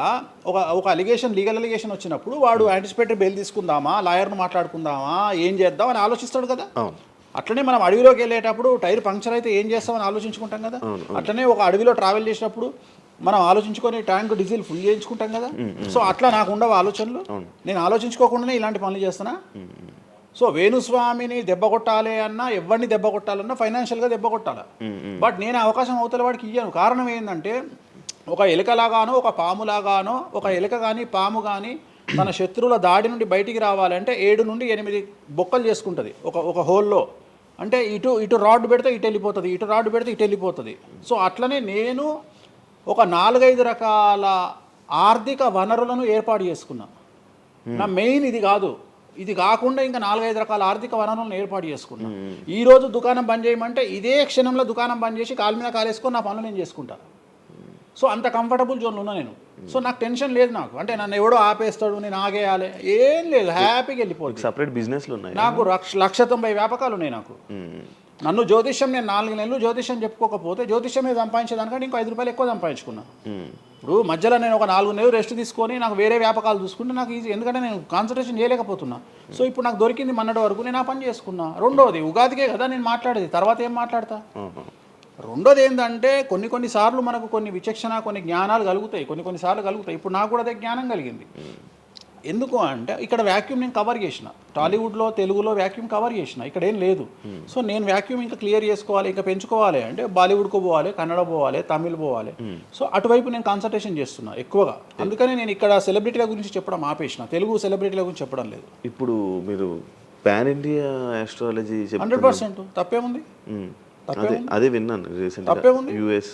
ఒక లీగల్ అలిగేషన్ వచ్చినప్పుడు వాడు యాంటిసిపేటరీ బెయిల్ తీసుకుందామా, లాయర్ను మాట్లాడుకుందామా, ఏం చేద్దాం అని ఆలోచిస్తాడు కదా. అట్లనే మనం అడవిలోకి వెళ్ళేటప్పుడు టైర్ పంక్చర్ అయితే ఏం చేస్తామని ఆలోచించుకుంటాం కదా. అట్లనే ఒక అడవిలో ట్రావెల్ చేసినప్పుడు మనం ఆలోచించుకొని ట్యాంక్ డీజిల్ ఫుల్ చేయించుకుంటాం కదా. సో అట్లా నాకు ఉండవు ఆలోచనలు. నేను ఆలోచించుకోకుండానే ఇలాంటి పనులు చేస్తున్నా. సో వేణుస్వామిని దెబ్బ కొట్టాలి అన్నా, ఎవరిని దెబ్బ కొట్టాలన్నా ఫైనాన్షియల్గా దెబ్బ కొట్టాలి. బట్ నేను అవకాశం అవతల వాడికి ఇయ్యాను. కారణం ఏంటంటే ఒక ఎలుకలాగానో ఒక పాములాగానో, ఒక ఎలుక కానీ పాము కానీ తన శత్రువుల దాడి నుండి బయటికి రావాలంటే 7 నుండి 8 బొక్కలు చేసుకుంటుంది ఒక హోల్లో. అంటే ఇటు రాడ్ పెడితే ఇటు వెళ్ళిపోతుంది, ఇటు రాడ్ పెడితే ఇటు వెళ్ళిపోతుంది. సో అట్లనే నేను ఒక 4-5 రకాల ఆర్థిక వనరులను ఏర్పాటు చేసుకున్నా. నా మెయిన్ ఇది కాదు. ఇది కాకుండా ఇంకా 4-5 రకాల ఆర్థిక వనరులను ఏర్పాటు చేసుకున్నా. ఈరోజు దుకాణం బంద్ చేయమంటే ఇదే క్షణంలో దుకాణం బంద్ చేసి కాలు మీద కాలేసుకొని నా పనులు నేను చేసుకుంటా. సో అంత కంఫర్టబుల్ జోన్లో ఉన్నా నేను. సో నాకు టెన్షన్ లేదు. నాకు అంటే నన్ను ఎవడో ఆపేస్తాడు, నేను ఆగేయాలి ఏం లేదు, హ్యాపీగా వెళ్ళిపోతుంది. సపరేట్ బిజినెస్లు ఉన్నాయి నాకు. 190 వ్యాపకాలు ఉన్నాయి నాకు. నన్ను జ్యోతిష్యం నేను 4 నెలలు జ్యోతిష్యం చెప్పుకోకపోతే జ్యోతిష్యం మీద సంపాదించేదానికంటే ఇంకో ₹5 ఎక్కువ సంపాదించుకున్నా. ఇప్పుడు మధ్యలో నేను ఒక 4 నెలలు రెస్ట్ తీసుకొని నాకు వేరే వ్యాపకాలు చూసుకుంటే నాకు ఈజీ, ఎందుకంటే నేను కాన్సన్ట్రేషన్ చేయలేకపోతున్నా. సో ఇప్పుడు నాకు దొరికింది మొన్నటి వరకు, నేను ఆ పని చేసుకున్నా. రెండోది ఉగాదికే కదా నేను మాట్లాడేది, తర్వాత ఏం మాట్లాడతా. రెండోది ఏంటంటే కొన్ని సార్లు మనకు కొన్ని విచక్షణ, కొన్ని జ్ఞానాలు కలుగుతాయి, కొన్ని సార్లు కలుగుతాయి. ఇప్పుడు నాకు కూడా అదే జ్ఞానం కలిగింది. ఎందుకు అంటే ఇక్కడ వాక్యూమ్ నేను కవర్ చేసిన, టాలీవుడ్లో తెలుగులో వాక్యూమ్ కవర్ చేసిన, ఇక్కడ ఏం లేదు. సో నేను వాక్యూమ్ ఇంకా క్లియర్ చేసుకోవాలి, ఇంకా పెంచుకోవాలి అంటే బాలీవుడ్కు పోవాలి, కన్నడ పోవాలి, తమిళ్ పోవాలి. సో అటువైపు నేను కాన్సన్ట్రేషన్ చేస్తున్నా ఎక్కువగా. అందుకని నేను ఇక్కడ సెలబ్రిటీల గురించి చెప్పడం ఆపేసిన, తెలుగు సెలబ్రిటీల గురించి చెప్పడం లేదు. ఇప్పుడు మీరు పాన్ ఇండియా ఆస్ట్రాలజీ 100% తప్పేముంది? అదే విన్నాను రీసెంట్గా, US,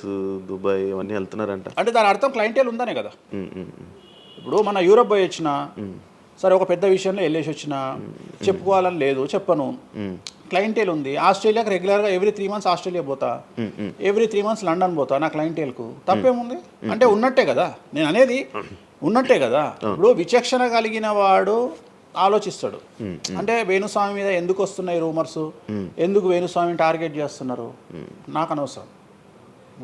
దుబాయ్ అవన్నీ వెళ్తున్నారంట. అంటే దాని అర్థం క్లయింటేల్ ఉందనే కదా. ఇప్పుడు మన యూరప్ పోయి వచ్చిన సరే, ఒక పెద్ద విషయంలో వెళ్ళేసి వచ్చిన చెప్పుకోవాలని లేదు, చెప్పను. క్లయింటేల్ ఉంది. ఆస్ట్రేలియాకి రెగ్యులర్గా ఎవ్రీ 3 months ఆస్ట్రేలియా పోతా, ఎవ్రీ 3 months లండన్ పోతా నా క్లయింటేల్కు. తప్పేముంది? అంటే ఉన్నట్టే కదా, నేను అనేది ఉన్నట్టే కదా. ఇప్పుడు విచక్షణ కలిగిన వాడు ఆలోచిస్తాడు. అంటే వేణుస్వామి మీద ఎందుకు వస్తున్నాయి రూమర్స్, ఎందుకు వేణుస్వామిని టార్గెట్ చేస్తున్నారు, నాకు అనవసరం.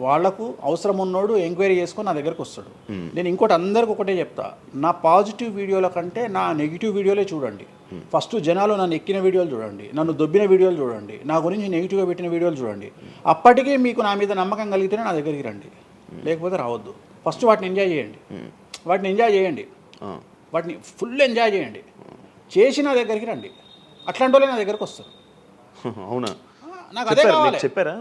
వాళ్లకు అవసరం ఉన్నోడు ఎంక్వైరీ చేసుకొని నా దగ్గరకు వస్తాడు. నేను ఇంకోటి అందరికి ఒకటే చెప్తా, నా పాజిటివ్ వీడియోల కంటే నా నెగిటివ్ వీడియోలే చూడండి. ఫస్ట్ జనాలు నన్ను ఎక్కిన వీడియోలు చూడండి, నన్ను దొబ్బిన వీడియోలు చూడండి, నా గురించి నెగిటివ్గా పెట్టిన వీడియోలు చూడండి. అప్పటికే మీకు నా మీద నమ్మకం కలిగితేనే నా దగ్గరికి రండి, లేకపోతే రావద్దు. ఫస్ట్ వాటిని ఎంజాయ్ చేయండి, వాటిని ఫుల్ ఎంజాయ్ చేయండి, చేసి నా దగ్గరికి రండి. అట్లాంటి వాళ్ళే నా దగ్గరకు వస్తారు. అవునా? నాకు అదే కావాలి. చెప్పారా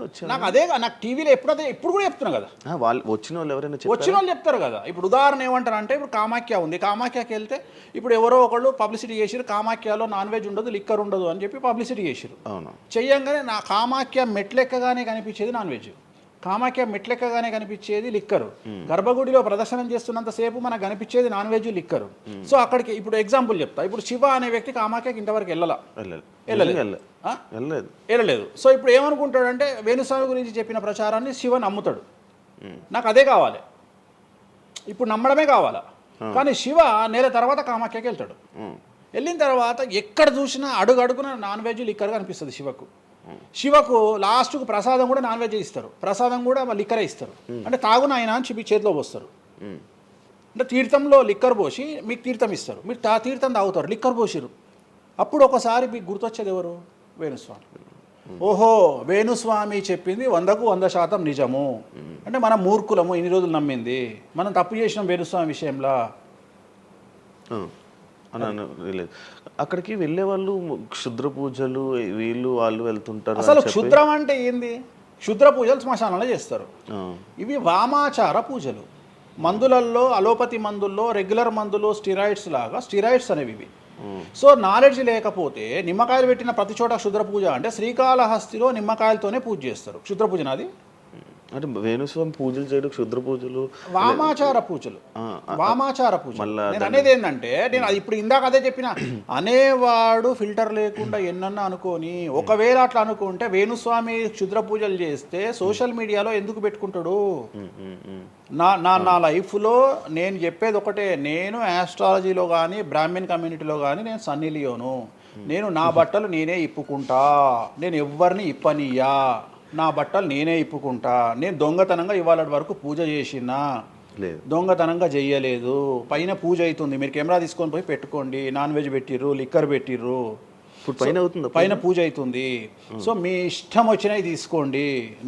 నాకు టీవీలో ఇప్పుడు కూడా చెప్తున్నా కదా, వాళ్ళు వచ్చిన వాళ్ళు ఎవరైనా వచ్చిన వాళ్ళు చెప్తారు కదా. ఇప్పుడు ఉదాహరణ ఏమంటారు అంటే, ఇప్పుడు కామాఖ్య ఉంది, కామాఖ్యకి వెళ్తే ఇప్పుడు ఎవరో ఒకళ్ళు పబ్లిసిటీ చేసిరు, కామాఖ్యలో నాన్ వెజ్ ఉండదు, లిక్కర్ ఉండదు అని చెప్పి పబ్లిసిటీ చేసిరు. అవును, చెయ్యంగానే నా కామాఖ్య మెట్లెక్కగానే కనిపించేది నాన్ వెజ్, కామాఖ్య మెట్లెక్కగానే కనిపించేది లిక్కరు, గర్భగుడిలో ప్రదర్శనం చేస్తున్నంతసేపు మనకు కనిపించేది నాన్ వెజ్, లిక్కరు. సో అక్కడికి ఇప్పుడు ఎగ్జాంపుల్ చెప్తా. ఇప్పుడు శివ అనే వ్యక్తి కామాఖ్యకి ఇంతవరకు వెళ్ళలేదు. సో ఇప్పుడు ఏమనుకుంటాడంటే, వేణుస్వామి గురించి చెప్పిన ప్రచారాన్ని శివ నమ్ముతాడు. నాకు అదే కావాలి, ఇప్పుడు నమ్మడమే కావాలా. కానీ శివ నెల తర్వాత కామాఖ్యకి వెళ్తాడు. వెళ్ళిన తర్వాత ఎక్కడ చూసినా అడుగున నాన్ వెజ్, లిక్కర్ కనిపిస్తుంది శివకు లాస్ట్కు ప్రసాదం కూడా నాన్ వెజ్ ఇస్తారు, ప్రసాదం కూడా లిక్కరే ఇస్తారు. అంటే తాగున ఆయన అని చెప్పి చేతిలో పోస్తారు. అంటే తీర్థంలో లిక్కర్ పోసి మీకు తీర్థం ఇస్తారు, మీరు తీర్థం తాగుతారు, లిక్కర్ పోసిరు. అప్పుడు ఒకసారి మీకు గుర్తొచ్చేది ఎవరు? వేణుస్వామి. ఓహో, వేణుస్వామి చెప్పింది 100% నిజము. అంటే మనం మూర్ఖులము, ఇన్ని రోజులు నమ్మింది, మనం తప్పు చేసినాం వేణుస్వామి విషయంలో. అక్కడికి వెళ్ళే వాళ్ళు క్షుద్ర పూజలు వీళ్ళు వాళ్ళు వెళ్తుంటారు. అసలు క్షుద్రం అంటే ఏంది? క్షుద్ర పూజలు శ్మశానంలో చేస్తారు. ఇవి వామాచార పూజలు. మందులలో, అలోపతి మందుల్లో రెగ్యులర్ మందులు స్టిరాయిడ్స్ లాగా, స్టిరాయిడ్స్ అనేవి ఇవి. సో నాలెడ్జ్ లేకపోతే నిమ్మకాయలు పెట్టిన ప్రతి చోట క్షుద్ర పూజ అంటే, శ్రీకాళహస్తిలో నిమ్మకాయలతోనే పూజ చేస్తారు. క్షుద్ర పూజ నాది అంటే వేణుస్వామి పూజలు చేయడం క్షుద్ర పూజలు, వామాచార పూజలు. వామాచార పూజ నేను అనేది ఏంటంటే, నేను అది ఇప్పుడు ఇందాక అదే చెప్పిన, అనేవాడు ఫిల్టర్ లేకుండా ఎన్నన్నా అనుకొని, ఒకవేళ అట్లా అనుకుంటే వేణుస్వామి క్షుద్ర పూజలు చేస్తే సోషల్ మీడియాలో ఎందుకు పెట్టుకుంటాడు? నా లైఫ్లో నేను చెప్పేది ఒకటే, నేను ఆస్ట్రాలజీలో కానీ బ్రాహ్మణ్ కమ్యూనిటీలో కానీ నేను సన్నీ లియోను. నేను నా బట్టలు నేనే ఇప్పుకుంటా, నేను ఎవ్వరిని ఇప్పనియ్యా, నా బట్టలు నేనే ఇప్పుకుంటా. నేను దొంగతనంగా ఇవాళ వరకు పూజ చేసినా, దొంగతనంగా చెయ్యలేదు. పైన పూజ అవుతుంది, మీరు కెమెరా తీసుకొని పోయి పెట్టుకోండి. నాన్ వెజ్ పెట్టిర్రు, లిక్కర్ పెట్టిర్రు, పైన పూజ అవుతుంది. సో మీ ఇష్టం వచ్చినవి తీసుకోండి.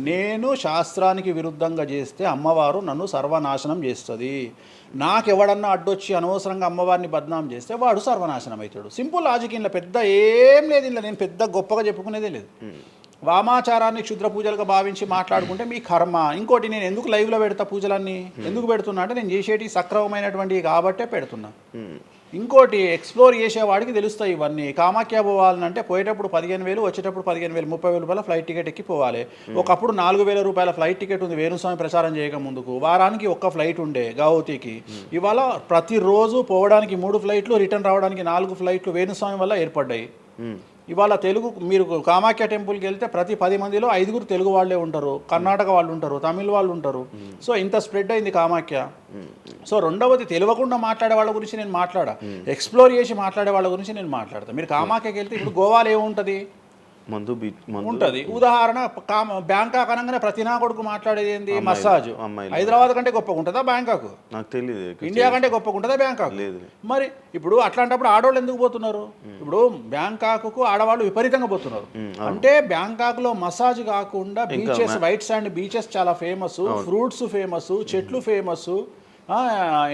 నేను శాస్త్రానికి విరుద్ధంగా చేస్తే అమ్మవారు నన్ను సర్వనాశనం చేస్తుంది. నాకెవడన్నా అడ్డొచ్చి అనవసరంగా అమ్మవారిని బద్నాం చేస్తే వాడు సర్వనాశనం అవుతాడు. Simple logic. ఇంట్లో పెద్ద ఏం లేదు, ఇంట్లో నేను పెద్ద గొప్పగా చెప్పుకునేదే లేదు. వామాచారాన్ని క్షుద్ర పూజలుగా భావించి మాట్లాడుకుంటే మీ కర్మ. ఇంకోటి, నేను ఎందుకు లైవ్లో పెడతా పూజలన్నీ? ఎందుకు పెడుతున్నా అంటే, నేను చేసేటి సక్రమమైనటువంటివి కాబట్టే పెడుతున్నా. ఇంకోటి, ఎక్స్ప్లోర్ చేసేవాడికి తెలుస్తాయి ఇవన్నీ. కామాఖ్య పోవాలంటే పోయేటప్పుడు 15,000, వచ్చేటప్పుడు 15,000, 30,000 రూపాయల ఫ్లైట్ టికెట్ ఎక్కి పోవాలి. ఒకప్పుడు 4,000 రూపాయల ఫ్లైట్ టికెట్ ఉంది వేణుస్వామి ప్రచారం చేయక ముందుకు. వారానికి ఒక్క ఫ్లైట్ ఉండే గౌహతికి. ఇవాళ ప్రతిరోజు పోవడానికి 3 ఫ్లైట్లు, రిటర్న్ రావడానికి 4 ఫ్లైట్లు వేణుస్వామి వల్ల ఏర్పడ్డాయి. ఇవాళ తెలుగు, మీరు కామాఖ్య టెంపుల్కి వెళ్తే ప్రతి 10 మందిలో 5 తెలుగు వాళ్ళే ఉంటారు, కర్ణాటక వాళ్ళు ఉంటారు, తమిళ వాళ్ళు ఉంటారు. సో ఇంత స్ప్రెడ్ అయింది కామాఖ్య. సో రెండవది, తెలియకుండా మాట్లాడే వాళ్ళ గురించి నేను మాట్లాడా, ఎక్స్ప్లోర్ చేసి మాట్లాడే వాళ్ళ గురించి నేను మాట్లాడతాను. మీరు కామాఖ్యకి వెళ్తే ఇప్పుడు గోవాలో ఏముంటుంది? మందు ఉంటుంది. ఉదాహరణ, బ్యాంకాక్ అనగానే ప్రతి నా కొడుకు మాట్లాడేది ఏంది? మసాజ్. హైదరాబాద్ కంటే గొప్పగా ఉంటుందా బ్యాంకాక్? నాకు తెలియదు. ఇండియా కంటే గొప్పగా ఉంటుందా బ్యాంకాక్? లేదు. మరి ఇప్పుడు అట్లాంటప్పుడు ఆడవాళ్ళు ఎందుకు పోతున్నారు? ఇప్పుడు బ్యాంకాక్కు ఆడవాళ్ళు విపరీతంగా పోతున్నారు. అంటే బ్యాంకాక్లో మసాజ్ కాకుండా బీచెస్, వైట్ శాండ్ బీచెస్ చాలా ఫేమస్, ఫ్రూట్స్ ఫేమస్, చెట్లు ఫేమస్,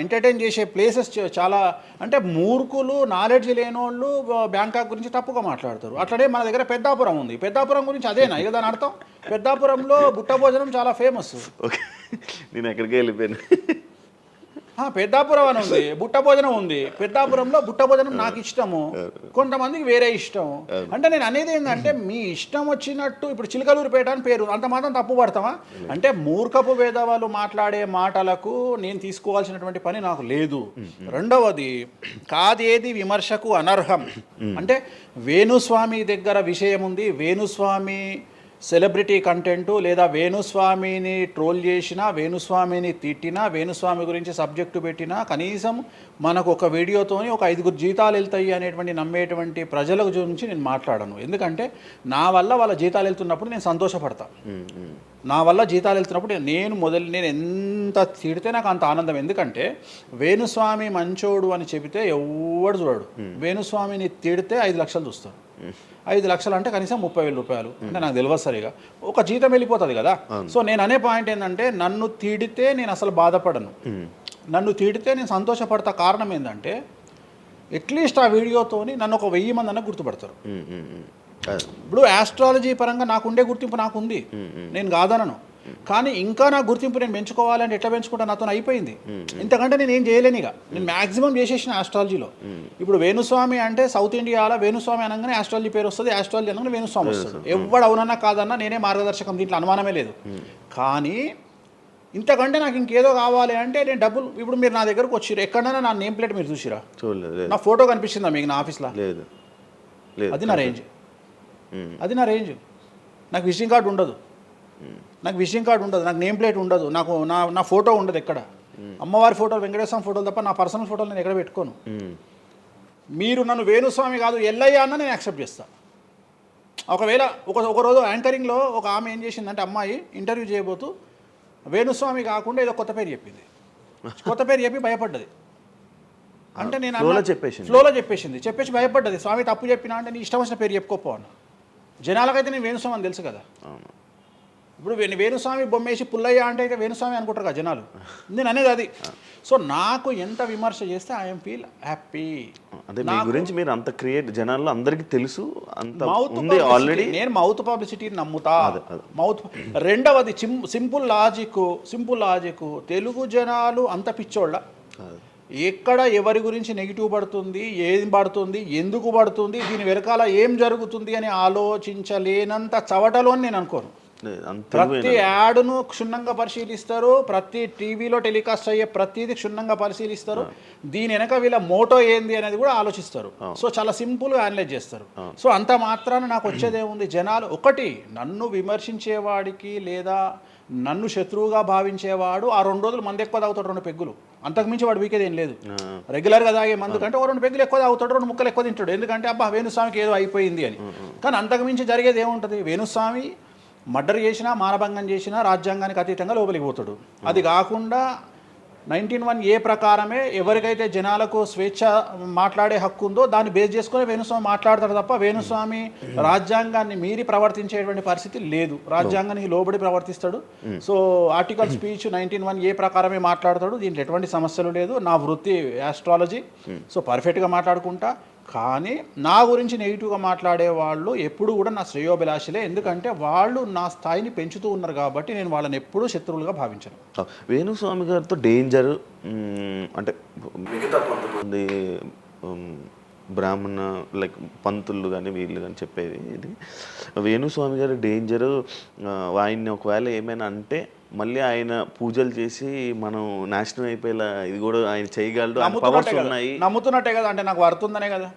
ఎంటర్టైన్ చేసే ప్లేసెస్ చాలా. అంటే మూర్ఖులు, నాలెడ్జ్ లేనోళ్ళు బ్యాంకాక్ గురించి తప్పుగా మాట్లాడతారు. అట్లనే మన దగ్గర పెద్దాపురం ఉంది. పెద్దాపురం గురించి అదేనా ఇక దాని అర్థం? పెద్దాపురంలో బుట్ట భోజనం చాలా ఫేమస్. నేను ఎక్కడికి వెళ్ళిపోయాను. పెద్దాపురం అని ఉంది, బుట్ట భోజనం ఉంది. పెద్దాపురంలో బుట్ట భోజనం నాకు ఇష్టము, కొంతమందికి వేరే ఇష్టం. అంటే నేను అనేది ఏంటంటే, మీ ఇష్టం వచ్చినట్టు. ఇప్పుడు చిలకలూరుపేట అని పేరు, అంత మాత్రం తప్పు పడతామా? అంటే మూర్ఖపు వేదవాళ్ళు మాట్లాడే మాటలకు నేను తీసుకోవాల్సినటువంటి పని నాకు లేదు. రెండవది, కాదేది విమర్శకు అనర్హం. అంటే వేణుస్వామి దగ్గర విషయం ఉంది, వేణుస్వామి సెలబ్రిటీ కంటెంటు, లేదా వేణుస్వామిని ట్రోల్ చేసినా, వేణుస్వామిని తిట్టినా, వేణుస్వామి గురించి సబ్జెక్టు పెట్టినా, కనీసం మనకు ఒక వీడియోతోని ఒక 5 జీతాలు వెళ్తాయి అనేటువంటి నమ్మేటువంటి ప్రజల గురించి నేను మాట్లాడను. ఎందుకంటే నా వల్ల వాళ్ళ జీతాలు వెళ్తున్నప్పుడు నేను సంతోషపడతాను. నా వల్ల జీతాలు వెళ్తున్నప్పుడు నేను ఎంత తిడితే నాకు అంత ఆనందం. ఎందుకంటే వేణుస్వామి మంచోడు అని చెబితే ఎవడు చూడడు. వేణుస్వామిని తిడితే 5 లక్షలు చూస్తాడు. 5 లక్షలు అంటే కనీసం 30,000 రూపాయలు. అంటే నాకు తెలియదు సరిగా, ఒక జీతం వెళ్ళిపోతుంది కదా. సో నేను అనే పాయింట్ ఏంటంటే, నన్ను తిడితే నేను అసలు బాధపడను, నన్ను తిడితే నేను సంతోషపడతా. కారణం ఏంటంటే, అట్లీస్ట్ ఆ వీడియోతోని నన్ను ఒక 1000 మంది అన్న గుర్తుపడతారు. ఇప్పుడు ఆస్ట్రాలజీ పరంగా నాకు ఉండే గుర్తింపు నాకు ఉంది, నేను కాదనను. కానీ ఇంకా నా గుర్తింపు నేను పెంచుకోవాలంటే ఎట్లా పెంచుకుంటా, నాతో అయిపోయింది. ఇంతకంటే నేను ఏం చేయలేను. ఇక నేను మ్యాక్సిమం చేసేసిన ఆస్ట్రాలజీలో. ఇప్పుడు వేణుస్వామి అంటే సౌత్ ఇండియాలో వేణుస్వామి అనగానే ఆస్ట్రాలజీ పేరు వస్తుంది, ఆస్ట్రాలజీ అనగానే వేణుస్వామి వస్తుంది. ఎవడు అవునన్నా కాదన్నా నేనే మార్గదర్శకం, దీంట్లో అనుమానమే లేదు. కానీ ఇంతకంటే నాకు ఇంకేదో కావాలి అంటే నేను డబ్బులు, ఇప్పుడు మీరు నా దగ్గరకు వచ్చిరు, ఎక్కడైనా నా నేమ్ ప్లేట్ మీరు చూసిరా? చూడలేదు. నా ఫోటో కనిపిస్తుందా మీకు నా ఆఫీస్లో? లేదు. అది నా రేంజ్, అది నా రేంజ్. నాకు విజిటింగ్ కార్డు ఉండదు, నాకు విజిటింగ్ కార్డు ఉండదు, నాకు నేమ్ ప్లేట్ ఉండదు, నాకు నా ఫోటో ఉండదు ఎక్కడ. అమ్మవారి ఫోటోలు, వెంకటేశ్వర ఫోటోలు తప్ప నా పర్సనల్ ఫోటోలు నేను ఎక్కడ పెట్టుకోను. మీరు నన్ను వేణుస్వామి కాదు ఎల్లయ్య అన్న నేను యాక్సెప్ట్ చేస్తాను. ఒకవేళ ఒకరోజు యాంకరింగ్లో ఒక ఆమె ఏం చేసిందంటే, అమ్మాయి ఇంటర్వ్యూ చేయబోతూ వేణుస్వామి కాకుండా ఏదో కొత్త పేరు చెప్పింది, కొత్త పేరు చెప్పి భయపడ్డది. అంటే నేను ఫ్లోలో చెప్పేసి భయపడ్డది. స్వామి తప్పు చెప్పినా అంటే నీ ఇష్టం వచ్చిన పేరు చెప్పుకోపో అన్న. జనాలకైతే నేను వేణుస్వామి అని తెలుసు కదా. ఇప్పుడు వేణుస్వామి బొమ్మేసి పుల్లయ్య అంటే అయితే వేణుస్వామి అనుకుంటారు కదా జనాలు. నేను అనేది అది. సో నాకు ఎంత విమర్శ చేస్తే ఐఎమ్ ఫీల్ హ్యాపీ. అదే మీ గురించి మీరు అంత క్రియేట్, జనాల్లో అందరికీ తెలుసు, అంత ఉంది ఆల్రెడీ. నేను మౌత్ పబ్లిసిటీని నమ్ముతా. మౌత్. రెండవది సింపుల్ లాజిక్. తెలుగు జనాలు అంత పిచ్చోళ్ళ, ఎక్కడ ఎవరి గురించి నెగిటివ్ పడుతుంది, ఏం పడుతుంది, ఎందుకు పడుతుంది, దీని వెనకాల ఏం జరుగుతుంది అని ఆలోచించలేనంత చవటలో నేను అనుకోను. ప్రతి యాడ్ను క్షుణ్ణంగా పరిశీలిస్తారు, ప్రతి టీవీలో టెలికాస్ట్ అయ్యే ప్రతిదీ క్షుణ్ణంగా పరిశీలిస్తారు, దీని వెనక వీళ్ళ మోటో ఏంది అనేది కూడా ఆలోచిస్తారు. సో చాలా సింపుల్గా అనలైజ్ చేస్తారు. సో అంత మాత్రాన నాకు వచ్చేదేముంది, జనాలు ఒకటి నన్ను విమర్శించేవాడికి లేదా నన్ను శత్రువుగా భావించేవాడు ఆ 2 రోజులు మంది ఎక్కువ తాగుతాడు, 2 పెగ్గులు, అంతకుమించి వాడు వీకేది ఏం లేదు. రెగ్యులర్గా తాగే మందు కంటే 2 పెగ్గులు ఎక్కువ తాగుతాడు, 2 ముక్కలు ఎక్కువ తింటాడు, ఎందుకంటే అబ్బా వేణుస్వామికి ఏదో అయిపోయింది అని. కానీ అంతకుమించి జరిగేది ఏముంటుంది, వేణుస్వామి మర్డర్ చేసినా, మానభంగం చేసినా రాజ్యాంగానికి అతీతంగా లోపలికి పోతాడు. అది కాకుండా 19(1) ప్రకారమే ఎవరికైతే జనాలకు స్వేచ్ఛ మాట్లాడే హక్కు ఉందో దాన్ని బేస్ చేసుకుని వేణుస్వామి మాట్లాడతాడు తప్ప వేణుస్వామి రాజ్యాంగాన్ని మీరి ప్రవర్తించేటువంటి పరిస్థితి లేదు. రాజ్యాంగానికి లోబడి ప్రవర్తిస్తాడు. సో ఆర్టికల్ స్పీచ్ 19(1) ప్రకారమే మాట్లాడతాడు. దీంట్లో ఎటువంటి సమస్యలు లేదు. నా వృత్తి ఆస్ట్రాలజీ, సో పర్ఫెక్ట్గా మాట్లాడుకుంటా. కానీ నా గురించి నెగిటివ్గా మాట్లాడే వాళ్ళు ఎప్పుడు కూడా నా శ్రేయోభిలాషలే, ఎందుకంటే వాళ్ళు నా స్థాయిని పెంచుతూ ఉన్నారు కాబట్టి నేను వాళ్ళని ఎప్పుడూ శత్రువులుగా భావించను. వేణుస్వామి గారితో డేంజర్ అంటే మిగతా కొంతమంది బ్రాహ్మణ లైక్ పంతులు కానీ వీళ్ళు కానీ చెప్పేది ఇది, వేణుస్వామి గారి డేంజరు, ఆయన్ని ఒకవేళ ఏమైనా అంటే మళ్ళీ ఆయన పూజలు చేసి మనం నాశనం అయిపోయేలా ఇది కూడా ఆయన చేయగలడు, పవర్స్ ఉన్నాయి. నమ్ముతున్నట్టే కదా, అంటే నాకు వర్తుందనే కదా.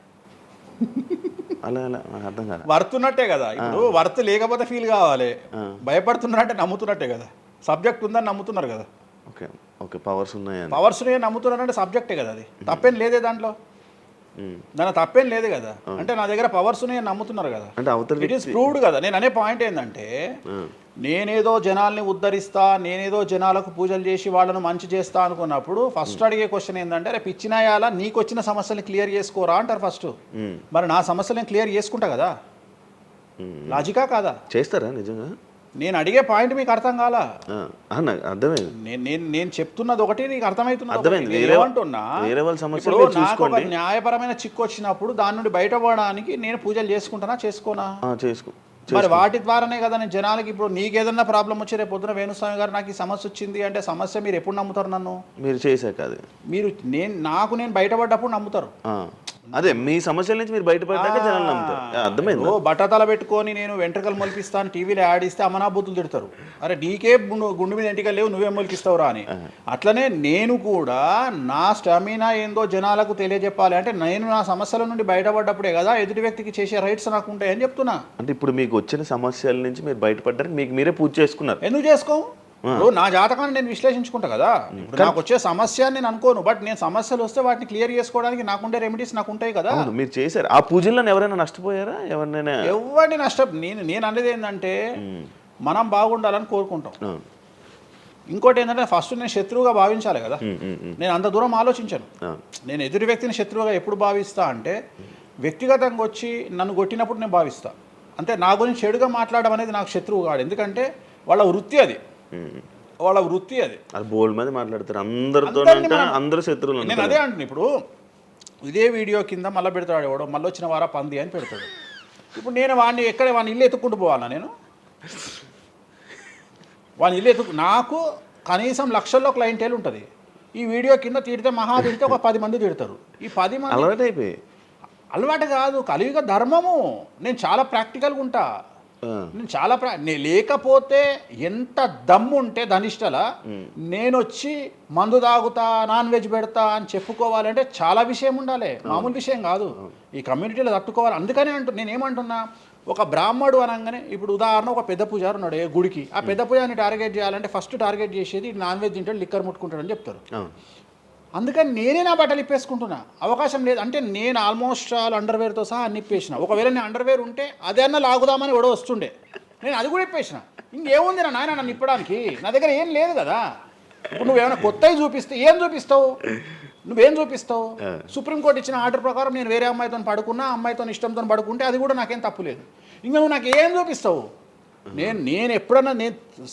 అలా అర్థం కాదు, వర్తున్నట్టే కదా. ఇప్పుడు వర్త్ లేకపోతే ఫీల్ కావాలి, భయపడుతున్నారంటే నమ్ముతున్నట్టే కదా. సబ్జెక్ట్ ఉందని నమ్ముతున్నారు కదా. ఓకే ఓకే, పవర్స్ ఉన్నాయి, పవర్స్ నమ్ముతున్నారంటే సబ్జెక్టే కదా. అది తప్పేం లేదే దాంట్లో, దాని తప్పేం లేదు కదా. అంటే నా దగ్గర పవర్స్ నమ్ముతున్నారు కదా, అంటే ఇట్ ఈస్ ప్రూవ్డ్ కదా. నేను అనే పాయింట్ ఏంటంటే, నేనేదో జనాల్ని ఉద్ధరిస్తా, నేనేదో జనాలకు పూజలు చేసి వాళ్ళను మంచి చేస్తా అనుకున్నప్పుడు ఫస్ట్ అడిగే క్వశ్చన్ ఏంటంటే, రేపు ఇచ్చినాయాలా నీకు వచ్చిన సమస్యల్ని క్లియర్ చేసుకోరా అంటారు ఫస్ట్. మరి నా సమస్యలు నేను క్లియర్ చేసుకుంటా కదా, లాజికా కాదా? చేస్తారా నిజంగా? నేను అడిగే పాయింట్ మీకు అర్థం కాలా? అర్థమైంది. నేను చెప్తున్నది ఒకటి, నీకు అర్థమైతుంది. ఏమంటున్నా, నాకు ఒక న్యాయపరమైన చిక్కు వచ్చినప్పుడు దాని నుండి బయటపడడానికి నేను పూజలు చేసుకుంటానా, చేసుకోనా? మరి వాటి ద్వారానే కదా నేను జనాలకి. ఇప్పుడు నీకేదన్నా ప్రాబ్లం వచ్చి రేపు పొద్దున వేణుస్వామి గారు నాకు ఈ సమస్య వచ్చింది అంటే సమస్య మీరు ఎప్పుడు నమ్ముతారు? నన్ను మీరు చేశాక అది మీరు నేను బయటపడ్డప్పుడు నమ్ముతారు. అదే మీ సమస్యల నుంచి మీరు బయటపడ్డాక జనాలు నమ్ముతారు. అర్థమైంది. బట్టతల పెట్టుకొని నేను వెంట్రుకలు మొలిపిస్తాను టీవీలో యాడ్ ఇస్తే అమనాబూతులు తిడతారు, అరే నీకే గుండు మీద ఎంటికలు లేవు నువ్వేం మొలికిస్తావురా అని. అట్లనే నేను కూడా నా స్టామినా ఏందో జనాలకు తెలియజెప్పాలి అంటే నేను నా సమస్యల నుండి బయటపడ్డప్పుడే కదా ఎదుటి వ్యక్తికి చేసే రైట్స్ నాకు ఉంటాయని చెప్తున్నా. అంటే ఇప్పుడు మీకు వచ్చిన సమస్యల నుంచి మీరు బయటపడ్డానికి మీకు మీరే పూజ చేసుకున్నారు. ఎందుకు చేసుకో? నా జాతకాన్ని నేను విశ్లేషించుకుంటా కదా. నాకు వచ్చే సమస్య నేను అనుకోను, బట్ నేను సమస్యలు వస్తే వాటిని క్లియర్ చేసుకోవడానికి నాకుండే రెమెడీస్ నాకు ఉంటాయి కదా. మీరు చేశారు ఆ పూజల్లో ఎవరైనా నష్టపోయారా? ఎవరిని నేను అనేది ఏంటంటే మనం బాగుండాలని కోరుకుంటాం. ఇంకోటి ఏంటంటే ఫస్ట్ నేను శత్రువుగా భావించాలి కదా. నేను అంత దూరం ఆలోచించాను. నేను ఎదుటి వ్యక్తిని శత్రువుగా ఎప్పుడు భావిస్తా అంటే వ్యక్తిగతంగా వచ్చి నన్ను కొట్టినప్పుడు నేను భావిస్తా. అంటే నా గురించి చెడుగా మాట్లాడడం అనేది నాకు శత్రువు కాదు, ఎందుకంటే వాళ్ళ వృత్తి అది. బోల్డ్ మంది మాట్లాడతారు, అందరూ శత్రువులు. నేను అదే అంటున్నా. ఇప్పుడు ఇదే వీడియో కింద మళ్ళీ పెడతాడు ఎవడో, మళ్ళీ వచ్చిన వారా పంది అని పెడతాడు. ఇప్పుడు నేను వాడిని ఇల్లు ఎత్తుక్కుంటూ పోవాలా నేను? వాడిని ఇల్లు నాకు కనీసం లక్షల్లో క్లయింటేల్ ఉంటుంది. ఈ వీడియో కింద తిడితే తిడితే ఒక 10 మంది తిడతారు. ఈ 10 మంది అలవాటు కాదు, కలియుగ ధర్మము. నేను చాలా ప్రాక్టికల్గా ఉంటా. నేను చాలా లేకపోతే ఎంత దమ్ము ఉంటే ధనిష్టల నేను వచ్చి మందు తాగుతా, నాన్ వెజ్ పెడతా అని చెప్పుకోవాలంటే చాలా విషయం ఉండాలి, మామూలు విషయం కాదు. ఈ కమ్యూనిటీలో తట్టుకోవాలి. అందుకనే నేనేమంటున్నా, ఒక బ్రాహ్మడు అనగానే ఇప్పుడు ఉదాహరణ ఒక పెద్ద పూజారు ఉన్నాడు ఏ గుడికి, ఆ పెద్ద పూజారిని టార్గెట్ చేయాలంటే ఫస్ట్ టార్గెట్ చేసేది నాన్ వెజ్ తింటాడు, లిక్కర్ ముట్టుకుంటాడు అని చెప్తారు. అందుకని నేనే నా బట్టలు ఇప్పేసుకుంటున్నా, అవకాశం లేదు అంటే నేను ఆల్మోస్ట్ అండర్వేర్తో సహా అన్ని ఇప్పేసిన. ఒకవేళ నేను అండర్వేర్ ఉంటే అదే అన్న లాగుదామని ఎవడో వస్తుండే, నేను అది కూడా ఇప్పేసిన. ఇంకేముంది నా నాయన నన్ను ఇప్పడానికి? నా దగ్గర ఏం లేదు కదా. ఇప్పుడు నువ్వేమైనా కొత్తవి చూపిస్తే ఏం చూపిస్తావు? నువ్వేం చూపిస్తావు? సుప్రీంకోర్టు ఇచ్చిన ఆర్డర్ ప్రకారం నేను వేరే అమ్మాయితో పడుకున్నా, అమ్మాయితో ఇష్టంతో పడుకుంటే అది కూడా నాకేం తప్పు లేదు. ఇంకా నువ్వు నాకు ఏం చూపిస్తావు? నేను ఎప్పుడన్నా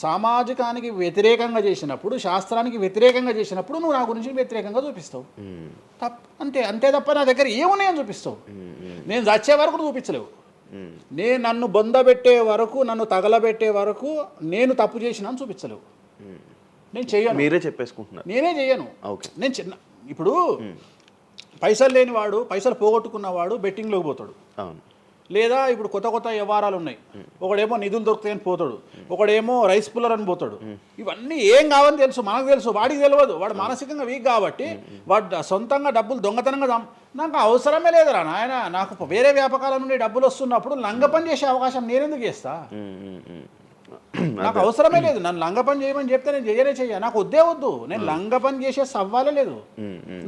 సామాజికానికి వ్యతిరేకంగా చేసినప్పుడు, శాస్త్రానికి వ్యతిరేకంగా చేసినప్పుడు నువ్వు నా గురించి వ్యతిరేకంగా చూపిస్తావు. అంతే తప్ప నా దగ్గర ఏమున్నాయని చూపిస్తావు? నేను చచ్చే వరకు చూపించలేవు. నేను నన్ను బొందబెట్టే వరకు, నన్ను తగలబెట్టే వరకు నేను తప్పు చేసినా చూపించలేవు. నేను చెయ్యను. మీరే చెప్పేసుకుంటున్నారు. నేనే చెయ్యను. నేను ఇప్పుడు పైసలు లేనివాడు, పైసలు పోగొట్టుకున్నవాడు బెట్టింగ్లోకి పోతాడు. లేదా ఇప్పుడు కొత్త వ్యవహారాలు ఉన్నాయి. ఒకడేమో నిధులు దొరుకుతాయని పోతాడు, ఒకడేమో రైస్ పుల్లర్ అని పోతాడు. ఇవన్నీ ఏం కావని తెలుసు, మనకు తెలుసు, వాడికి తెలియదు. వాడు మానసికంగా వీక్ కాబట్టి వాడు సొంతంగా డబ్బులు దొంగతనంగా నాకు అవసరమే లేదురా నాయన. నాకు వేరే వ్యాపకాల నుండి డబ్బులు వస్తున్నప్పుడు లంగ పని చేసే అవకాశం నేనెందుకు చేస్తా? నాకు అవసరమే లేదు. నన్ను లంగ పని చేయమని చెప్తే నేను చెయ్య. నాకు వద్దు. నేను లంగ పని చేసే సవ్వాలే లేదు,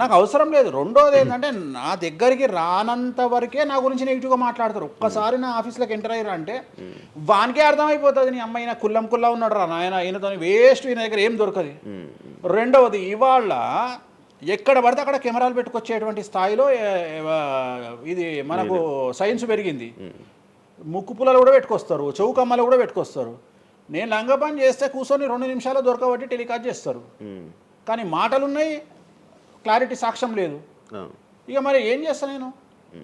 నాకు అవసరం లేదు. రెండోది ఏంటంటే నా దగ్గరికి రానంత వరకే నా గురించి నెగిటివ్గా మాట్లాడతారు. ఒక్కసారి నా ఆఫీస్లోకి ఎంటర్ అయ్యారు అంటే వానికే అర్థమైపోతుంది, నీ అమ్మాయి నా కుల్లా ఉన్నాడు రా నాయన, ఈయనతో వేస్ట్, ఈయన దగ్గర ఏం దొరకదు. రెండవది, ఇవాళ ఎక్కడ పడితే అక్కడ కెమెరాలు పెట్టుకొచ్చేటువంటి స్థాయిలో ఇది మనకు సైన్స్ పెరిగింది. ముక్కు పుల్లలు కూడా పెట్టుకొస్తారు, చౌకమ్మలు కూడా పెట్టుకొస్తారు. నేను లంగ పని చేస్తే కూర్చొని 2 నిమిషాలు దొరకబట్టి టెలికాస్ట్ చేస్తారు. కానీ మాటలున్నాయి, క్లారిటీ సాక్ష్యం లేదు. ఇక మరి ఏం చేస్తాను నేను?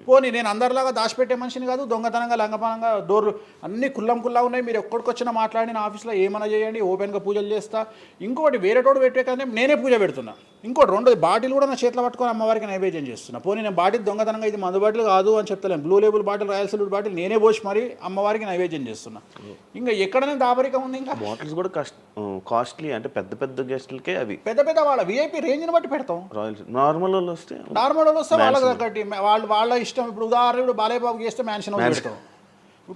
పోనీ నేను అందరిలాగా దాచిపెట్టే మనిషిని కాదు, దొంగతనంగా లంగపనంగా డోర్లు అన్నీ కుల్లా ఉన్నాయి. మీరు ఎక్కడికొచ్చినా మాట్లాడి నా ఆఫీస్లో ఏమైనా చేయండి, ఓపెన్గా పూజలు చేస్తా. ఇంకోటి వేరేటోడు పెట్టే కానీ నేనే పూజ పెడుతున్నా. ఇంకోటి రెండోది, బాటిల్ కూడా నా చేతిలో పట్టుకొని అమ్మవారికి నైవేద్యం చేస్తున్నా. పోనీ నేను బాటిల్ దొంగతనంగా ఇది మందు బాటిల్ కాదు అని చెప్తలేను, blue label bottle, royal salute bottle నేనే పోసి మరి అమ్మవారికి నైవేద్యం చేస్తున్నా. ఇంకా ఎక్కడనే దాపరికం ఉంది? ఇంకా బాటిల్స్ కూడా కాస్ట్లీ, అంటే పెద్ద గెస్టులకే అవి పెద్ద వాళ్ళ విఐపి రేంజ్ని బట్టి పెడతాం. నార్మల్ వాళ్ళు వస్తే వాళ్ళకి తగ్గట్టి వాళ్ళ ఇష్టం. ఇప్పుడు ఉదాహరణ బాలయ్యబాబు చేస్తే మ్యాన్షన్ పెడతాం.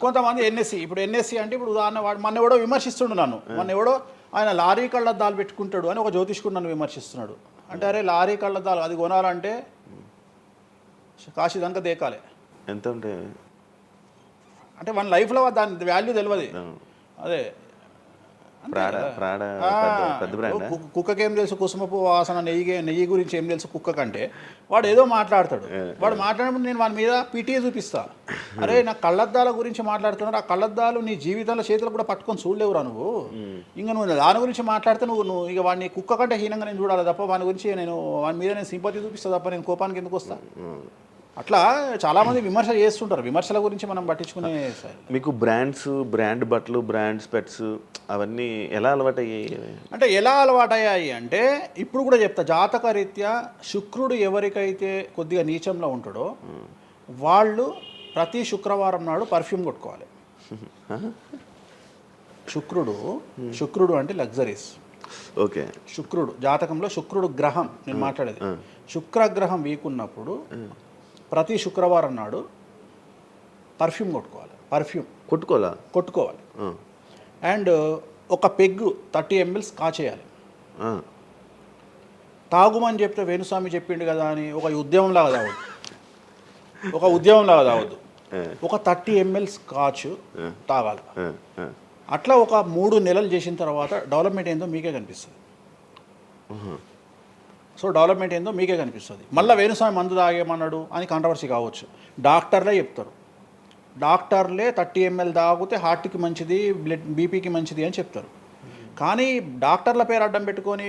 కొంతమంది ఎన్ఎస్సి, ఇప్పుడు ఎన్ఎస్సి అంటే ఇప్పుడు ఉదాహరణ వాడు మన ఎవడో విమర్శిస్తుండు నన్ను, మన ఎవడో ఆయన లారీ కళ్ళద్దాలు పెట్టుకుంటాడు అని ఒక జ్యోతిష్కుడు నన్ను విమర్శిస్తున్నాడు. అంటే అరే లారీ కళ్ళద్దాలు అది కొనాలంటే కాశీ దాకా దేకాలి. ఎంత అంటే మన లైఫ్లో దాని వాల్యూ తెలియదు. అదే కుక్కకేం తెలుసు కుసుమపు వాసన, నెయ్యి గురించి ఏం తెలుసు కుక్క కంటే? వాడు ఏదో మాట్లాడతాడు. వాడు మాట్లాడినప్పుడు నేను వాడి మీద పీటీ చూపిస్తా. అరే నా కళ్ళద్దాల గురించి మాట్లాడుతున్నాడు, ఆ కళ్ళద్దాలు నీ జీవితంలో చేతులు కూడా పట్టుకొని చూడలేవురా నువ్వు. ఇంకా నువ్వు దాని గురించి మాట్లాడితే నువ్వు ఇక వాడిని కుక్క కంటే హీనంగా నేను చూడాలి తప్ప వాని గురించి వాని మీద నేను సింపతి చూపిస్తా తప్ప నేను కోపానికి ఎందుకు వస్తా? అట్లా చాలామంది విమర్శ చేస్తుంటారు. విమర్శల గురించి మనం పట్టించుకునే. మీకు బ్రాండ్ బట్టలు, బ్రాండ్ స్పెట్స్ అవన్నీ ఎలా అలవాటయ్యాయి? అంటే ఎలా అలవాటయ్యాయి అంటే ఇప్పుడు కూడా చెప్తా, జాతక రీత్యా శుక్రుడు ఎవరికైతే కొద్దిగా నీచంలో ఉంటాడో వాళ్ళు ప్రతి శుక్రవారం నాడు పర్ఫ్యూమ్ కొట్టుకోవాలి. శుక్రుడు అంటే లగ్జరీస్. ఓకే. శుక్రుడు జాతకంలో శుక్రుడు గ్రహం నేను మాట్లాడేది. శుక్రగ్రహం వీక్ ఉన్నప్పుడు ప్రతి శుక్రవారం నాడు పర్ఫ్యూమ్ కొట్టుకోవాలి. అండ్ ఒక పెగ్గు 30 ml కాచేయాలి. తాగుమని చెప్తే వేణుస్వామి చెప్పిండు కదా అని ఒక ఉద్యమంలాగా తాగొద్దు. ఒక 30 ml స్కాచ్ తాగాలి. అట్లా ఒక 3 నెలలు చేసిన తర్వాత డెవలప్మెంట్ ఏందో మీకే కనిపిస్తుంది. డెవలప్మెంట్ ఏందో మీకే కనిపిస్తుంది. మళ్ళీ వేణుస్వామి మందు తాగేమన్నాడు అని కాంట్రవర్సీ కావచ్చు. డాక్టర్లే చెప్తారు, 30 ml తాగితే హార్ట్కి మంచిది, బీపీకి మంచిది అని చెప్తారు. కానీ డాక్టర్ల పేరు అడ్డం పెట్టుకొని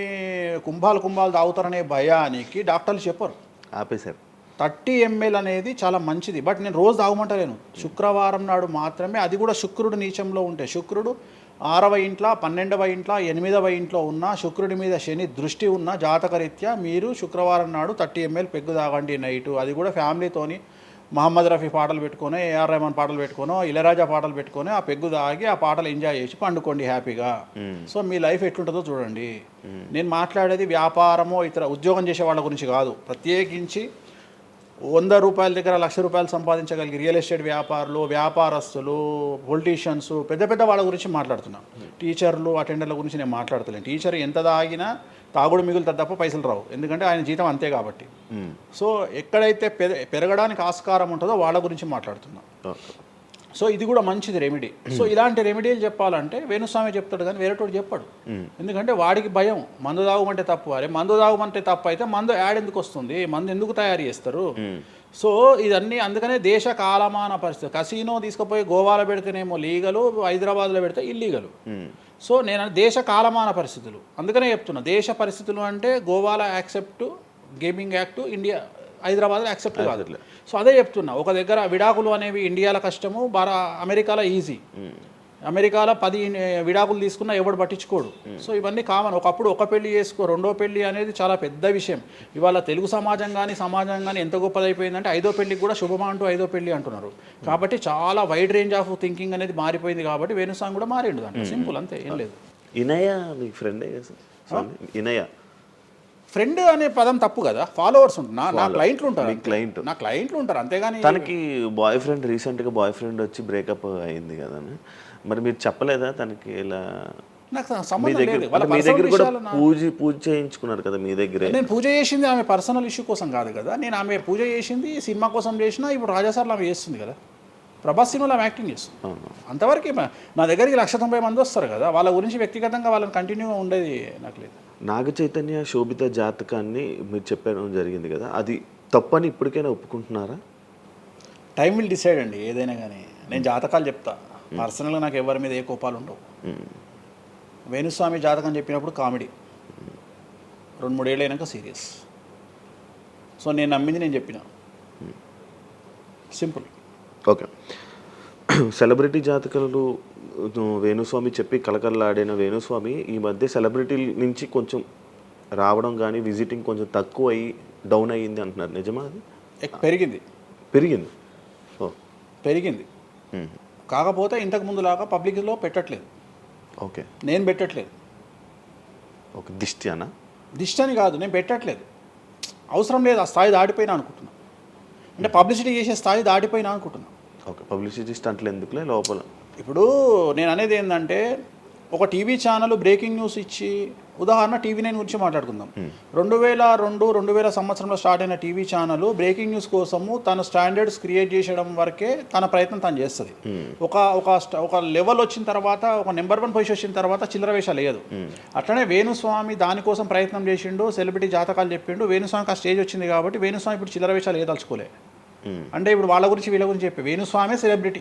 కుంభాలు తాగుతారనే భయానికి డాక్టర్లు చెప్పరు, ఆపేశారు. 30 ml అనేది చాలా మంచిది. బట్ నేను రోజు తాగమంటలేను. శుక్రవారం నాడు మాత్రమే, అది కూడా శుక్రుడు నీచంలో ఉంటే, శుక్రుడు 6వ ఇంట్లో, 12వ ఇంట్లో, 8వ ఇంట్లో ఉన్న, శుక్రుడి మీద శని దృష్టి ఉన్న జాతకరీత్యా మీరు శుక్రవారం నాడు 30 ml పెగ్గు తాగండి నైటు. అది కూడా ఫ్యామిలీతోని మహమ్మద్ రఫీ పాటలు పెట్టుకొని, ఏఆర్ రెహమాన్ పాటలు పెట్టుకొని, ఇళయరాజా పాటలు పెట్టుకొని ఆ పెగ్గు తాగి ఆ పాటలు ఎంజాయ్ చేసి పండుకోండి హ్యాపీగా. సో మీ లైఫ్ ఎట్లుంటుందో చూడండి. నేను మాట్లాడేది వ్యాపారమో ఇతర ఉద్యోగం చేసే వాళ్ళ గురించి కాదు. ప్రత్యేకించి 100 రూపాయల దగ్గర 1,00,000 రూపాయలు సంపాదించగలిగి రియల్ ఎస్టేట్ వ్యాపారులు, వ్యాపారస్తులు, పొలిటీషియన్స్, పెద్ద పెద్ద వాళ్ళ గురించి మాట్లాడుతున్నాను. టీచర్లు, అటెండర్ల గురించి నేను మాట్లాడతలేను. టీచర్ ఎంత తాగినా తాగుడు మిగులుతుంది తప్ప పైసలు రావు, ఎందుకంటే ఆయన జీతం అంతే కాబట్టి. సో ఎక్కడైతే పెరగడానికి ఆస్కారం ఉంటుందో వాళ్ళ గురించి మాట్లాడుతున్నాం. సో ఇది కూడా మంచిది రెమెడీ. సో ఇలాంటి రెమెడీలు చెప్పాలంటే వేణుస్వామి చెప్తాడు కానీ వేరేటోడు చెప్పాడు. ఎందుకంటే వాడికి భయం, మందు తాగమంటే తప్పు. అరే మందు తాగమంటే తప్పు అయితే మందు యాడ్ ఎందుకు వస్తుంది, మందు ఎందుకు తయారు చేస్తారు? సో ఇదన్నీ అందుకనే దేశ కాలమాన పరిస్థితి. కసినో తీసుకుపోయి గోవాలో పెడితేనేమో లీగలు, హైదరాబాద్లో పెడితే ఇల్లీగలు. సో నేను దేశ కాలమాన పరిస్థితులు అందుకనే చెప్తున్నా. దేశ పరిస్థితులు అంటే గోవాలో యాక్సెప్ట్ గేమింగ్ యాక్ట్, ఇండియా హైదరాబాద్లో యాక్సెప్ట్ కాదు. సో అదే చెప్తున్నా. ఒక దగ్గర విడాకులు అనేవి ఇండియాలో కష్టము, అమెరికాలో ఈజీ. అమెరికాలో 10 విడాకులు తీసుకున్నా ఎవడు పట్టించుకోడు. సో ఇవన్నీ కామన్. ఒకప్పుడు ఒక పెళ్లి చేసుకో, రెండో పెళ్లి అనేది చాలా పెద్ద విషయం. ఇవాళ తెలుగు సమాజం కానీ ఎంత గొప్పదైపోయిందంటే 5వ పెళ్లికి కూడా శుభమా అంటూ 5వ పెళ్లి అంటున్నారు. కాబట్టి చాలా వైడ్ రేంజ్ ఆఫ్ థింకింగ్ అనేది మారిపోయింది. కాబట్టి వేణుస్వామి కూడా మారిండు దాంట్లో. సింపుల్, అంతే, ఏం లేదు. ఇనయ మీ ఫ్రెండే ఇనయ ఫ్రెండ్ అనే పదం తప్పు కదా. ఫాలోవర్స్ ఉంటారు, నా క్లయింట్లు ఉంటారు, నా క్లయింట్లు ఉంటారు, అంతేగాని. తనకి బాయ్ ఫ్రెండ్ రీసెంట్గా బాయ్ ఫ్రెండ్ వచ్చి బ్రేకప్ అయింది కదా, మరి మీరు చెప్పలేదా తనకి? ఇలా నాకు సంబంధం లేదు. మీ దగ్గర కూడా పూజ చేయించుకున్నారు కదా మీ దగ్గర. నేను పూజ చేసింది ఆమె పర్సనల్ ఇష్యూ కోసం కాదు కదా. నేను ఆమె పూజ చేసింది సినిమా కోసం చేసినా. ఇప్పుడు రాజాసార్లు ఆమె చేస్తుంది కదా, ప్రభాస్ సినిమాలో ఆమె యాక్టింగ్ చేస్తుంది. అంతవరకు నా దగ్గరికి 190 మంది వస్తారు కదా, వాళ్ళ గురించి వ్యక్తిగతంగా వాళ్ళని కంటిన్యూగా ఉండేది నాకు లేదు. నాగ చైతన్య శోభిత జాతకాన్ని మీరు చెప్పడం జరిగింది కదా, అది తప్పని ఇప్పటికైనా ఒప్పుకుంటున్నారా? టైం విల్ డిసైడ్ అండి ఏదైనా కానీ. నేను జాతకాలు చెప్తా, పర్సనల్గా నాకు ఎవరి మీద ఏ కోపాలు ఉండవు. వేణుస్వామి జాతకం చెప్పినప్పుడు కామెడీ, 2-3 ఏళ్ళు అయినాక సీరియస్. సో నేను నమ్మింది నేను చెప్పిన, సింపుల్. ఓకే. సెలబ్రిటీ జాతకాలు వేణుస్వామి చెప్పి కలకల్లాడిన వేణుస్వామి ఈ మధ్య సెలబ్రిటీల నుంచి కొంచెం రావడం కానీ విజిటింగ్ కొంచెం తక్కువ అయ్యి డౌన్ అయ్యింది అంటున్నారు, నిజమా అది? పెరిగింది. ఓ పెరిగింది. కాకపోతే ఇంతకు ముందులాగా పబ్లిక్లో పెట్టట్లేదు. ఓకే, నేను పెట్టట్లేదు. ఓకే, దిష్టి అనా? దిష్టి అని కాదు, నేను పెట్టట్లేదు. అవసరం లేదు, ఆ స్థాయి దాటిపోయినా అనుకుంటున్నా. అంటే పబ్లిసిటీ చేసే స్థాయి దాటిపోయినా అనుకుంటున్నా. ఓకే, పబ్లిసిటీ స్టంట్లు ఎందుకులే లోపల. ఇప్పుడు నేను అనేది ఏంటంటే, ఒక టీవీ ఛానల్ బ్రేకింగ్ న్యూస్ ఇచ్చి, ఉదాహరణ TV9 గురించి మాట్లాడుకుందాం. 2002-2000 సంవత్సరంలో స్టార్ట్ అయిన టీవీ ఛానల్ బ్రేకింగ్ న్యూస్ కోసము తన స్టాండర్డ్స్ క్రియేట్ చేయడం వరకే తన ప్రయత్నం తను చేస్తుంది. ఒక లెవెల్ వచ్చిన తర్వాత, ఒక నెంబర్ 1 పొజిషన్ వచ్చిన తర్వాత చిల్లర వేషాలు వేయదు. అట్లనే వేణుస్వామి దానికోసం ప్రయత్నం చేసిండు, సెలబ్రిటీ జాతకాలు చెప్పిండు. వేణుస్వామికి ఆ స్టేజ్ వచ్చింది కాబట్టి వేణుస్వామి ఇప్పుడు చిల్లర వేషాలు వేయదలుచుకోలే. అంటే ఇప్పుడు వాళ్ళ గురించి వీళ్ళ గురించి చెప్పి వేణుస్వామి సెలబ్రిటీ.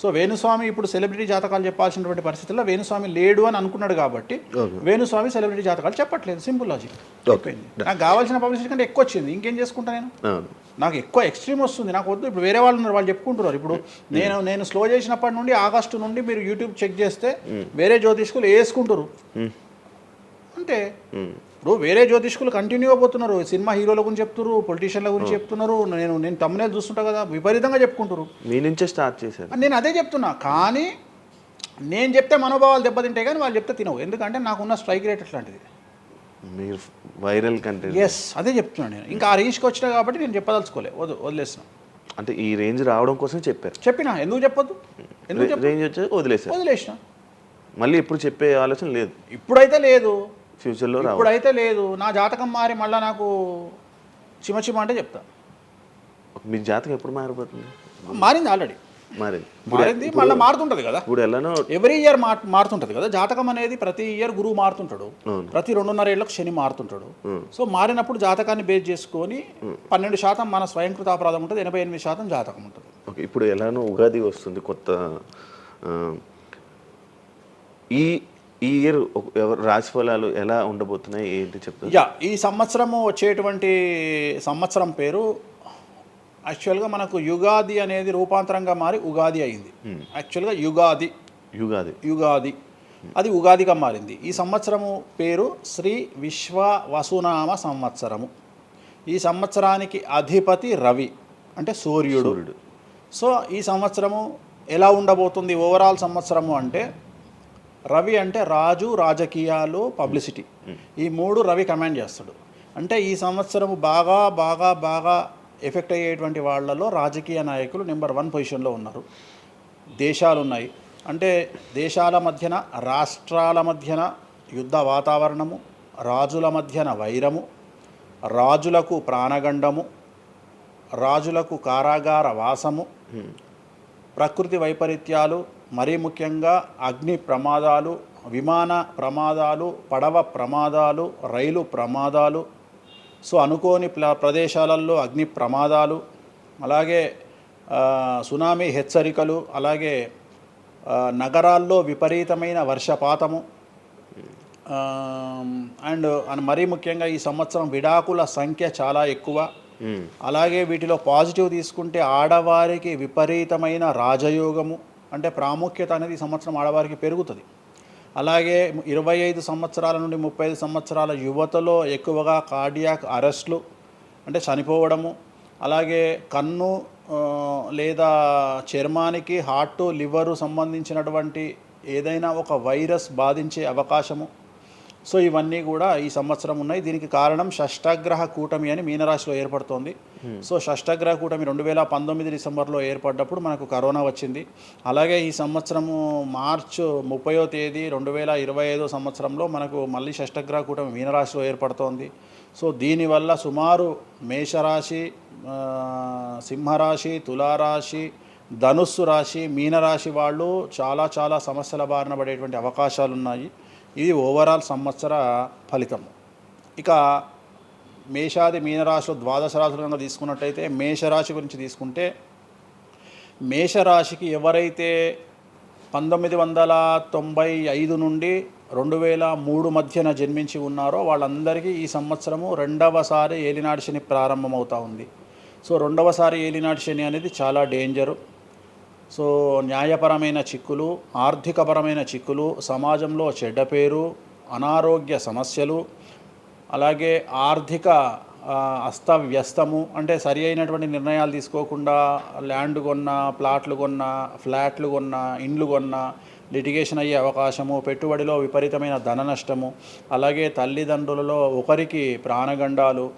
సో వేణుస్వామి ఇప్పుడు సెలబ్రిటీ జాతకాలు చెప్పాల్సినటువంటి పరిస్థితుల్లో వేణుస్వామి లేడు అని అనుకున్నాడు కాబట్టి వేణుస్వామి సెలబ్రిటీ జాతకాలు చెప్పట్లేదు. Simple logic. నాకు కావాల్సిన పబ్లిసిటీ కంటే ఎక్కువ వచ్చింది, ఇంకేం చేసుకుంటా నేను? నాకు ఎక్కువ ఎక్స్ట్రీమ్ వస్తుంది, నాకు వద్దు. ఇప్పుడు వేరే వాళ్ళు ఉన్నారు, వాళ్ళు చెప్పుకుంటున్నారు. ఇప్పుడు నేను స్లో చేసినప్పటి నుండి ఆగస్టు నుండి మీరు యూట్యూబ్ చెక్ చేస్తే వేరే జ్యోతిష్కులు వేసుకుంటారు అంతే. ఇప్పుడు వేరే జ్యోతిష్కులు కంటిన్యూగా పోతున్నారు, సినిమా హీరోల గురించి చెప్తున్నారు, పొలిటీషియన్ల గురించి చెప్తున్నారు. నేను తమ్మునేలు చూస్తుంటా కదా, విపరీతంగా చెప్పుకుంటారు. మీ నుంచే స్టార్ట్ చేశారు. నేను అదే చెప్తున్నా. కానీ నేను చెప్తే మనోభావాలు దెబ్బతింటాయి, కానీ వాళ్ళు చెప్తే తినవు. ఎందుకంటే నాకున్న స్ట్రైక్ రేట్ అట్లాంటిది. మీరు వైరల్ కంటెంట్. ఎస్, అదే చెప్తున్నాను నేను. ఇంకా ఆ రేంజ్కి వచ్చినా కాబట్టి నేను చెప్పదలుచుకోలే, వదిలేసిన. అంటే ఈ రేంజ్ రావడం కోసం చెప్పినా. ఎందుకు చెప్పొద్దు? రేంజ్ వచ్చి వదిలేసిన. మళ్ళీ ఎప్పుడు చెప్పే ఆలోచన లేదు. ఇప్పుడైతే లేదు, ఫ్యూచర్లో ఇప్పుడైతే లేదు. నా జాతకం మారి మళ్ళీ నాకు చిమ అంటే చెప్తా. మీ జాతకం ఎప్పుడు మారిపోతుంది? మారింది, ఆల్రెడీ మారింది, మళ్ళీ మారుతుంటుంది కదా. ఇప్పుడు ఎలానో ఎవ్రీ ఇయర్ మారుతుంటుంది కదా జాతకం అనేది. ప్రతి ఇయర్ గురువు మారుతుంటాడు, ప్రతి 2.5 ఏళ్ళకు శని మారుతుంటాడు. సో మారినప్పుడు జాతకాన్ని బేస్ చేసుకొని 12% మన స్వయంకృత అపరాధం ఉంటుంది, 88% జాతకం ఉంటుంది. ఓకే, ఇప్పుడు ఎలానో ఉగాది వస్తుంది కొత్త. ఈ ఇయర్ రాశి ఫలాలు ఎలా ఉండబోతున్నాయి ఏంటి చెప్తారు? ఈ సంవత్సరము వచ్చేటువంటి సంవత్సరం పేరు యాక్చువల్గా మనకు యుగాది అనేది రూపాంతరంగా మారి ఉగాది అయింది. యాక్చువల్గా యుగాది యుగాది యుగాది అది ఉగాదిగా మారింది. ఈ సంవత్సరము పేరు శ్రీ విశ్వ వసునామ సంవత్సరము. ఈ సంవత్సరానికి అధిపతి రవి అంటే సూర్యుడు. సో ఈ సంవత్సరము ఎలా ఉండబోతుంది ఓవరాల్ సంవత్సరము అంటే, రవి అంటే రాజు, రాజకీయాలు, పబ్లిసిటీ, ఈ మూడు రవి కమాండ్ చేస్తాడు. అంటే ఈ సంవత్సరము బాగా బాగా బాగా ఎఫెక్ట్ అయ్యేటువంటి వాళ్ళలో రాజకీయ నాయకులు నెంబర్ 1 పొజిషన్లో ఉన్నారు. దేశాలు ఉన్నాయి, అంటే దేశాల మధ్యన, రాష్ట్రాల మధ్యన యుద్ధ వాతావరణము, రాజుల మధ్యన వైరము, రాజులకు ప్రాణగండము, రాజులకు కారాగార వాసము, ప్రకృతి వైపరీత్యాలు, మరీ ముఖ్యంగా అగ్ని ప్రమాదాలు, విమాన ప్రమాదాలు, పడవ ప్రమాదాలు, రైలు ప్రమాదాలు, సో అనుకోని ప్రదేశాలలో అగ్ని ప్రమాదాలు, అలాగే సునామీ హెచ్చరికలు, అలాగే నగరాల్లో విపరీతమైన వర్షపాతము, అండ్ మరీ ముఖ్యంగా ఈ సంవత్సరం విడాకుల సంఖ్య చాలా ఎక్కువ. అలాగే వీటిలో పాజిటివ్ తీసుకుంటే ఆడవారికి విపరీతమైన రాజయోగము, అంటే ప్రాముఖ్యత అనేది ఈ సంవత్సరం ఆడవారికి పెరుగుతుంది. అలాగే 25 సంవత్సరాల నుండి 35 సంవత్సరాల యువతలో ఎక్కువగా కార్డియాక్ అరెస్ట్లు అంటే చనిపోవడము, అలాగే కన్ను లేదా చర్మానికి హార్ట్, లివరు సంబంధించినటువంటి ఏదైనా ఒక వైరస్ బాధించే అవకాశము. సో ఇవన్నీ కూడా ఈ సంవత్సరం ఉన్నాయి. దీనికి కారణం షష్టగ్రహ కూటమి అని మీనరాశిలో ఏర్పడుతోంది. సో షష్టగ్రహ కూటమి 2019 డిసెంబర్లో ఏర్పడ్డప్పుడు మనకు కరోనా వచ్చింది. అలాగే ఈ సంవత్సరము మార్చ్ 30వ తేదీ 2025 సంవత్సరంలో మనకు మళ్ళీ షష్టగ్రహ కూటమి మీనరాశిలో ఏర్పడుతోంది. సో దీనివల్ల సుమారు మేషరాశి, సింహరాశి, తులారాశి, ధనుస్సు రాశి, మీనరాశి వాళ్ళు చాలా చాలా సమస్యల బారిన పడేటువంటి అవకాశాలు ఉన్నాయి. ఇది ఓవరాల్ సంవత్సర ఫలితము. ఇక మేషాది మీనరాశిలో ద్వాదశ రాశులు కనుక తీసుకున్నట్టయితే, మేషరాశి గురించి తీసుకుంటే, మేషరాశికి ఎవరైతే 1995 నుండి 2003 మధ్యన జన్మించి ఉన్నారో వాళ్ళందరికీ ఈ సంవత్సరము రెండవసారి ఏలినాటి శని ప్రారంభమవుతూ ఉంది. సో రెండవసారి ఏలినాటి శని అనేది చాలా డేంజరు. సో న్యాయపరమైన చిక్కులు, ఆర్థికపరమైన చిక్కులు, సమాజంలో చెడ్డ పేరు, అనారోగ్య సమస్యలు, అలాగే ఆర్థిక అస్తవ్యస్తము, అంటే సరి అయినటువంటి నిర్ణయాలు తీసుకోకుండా ల్యాండ్ కొన్నా, ప్లాట్లు కొన్నా, ఫ్లాట్లు కొన్నా, ఇండ్లు కొన్నా లిటిగేషన్ అయ్యే అవకాశము, పెట్టుబడిలో విపరీతమైన ధన నష్టము, అలాగే తల్లిదండ్రులలో ఒకరికి ప్రాణగండాలు.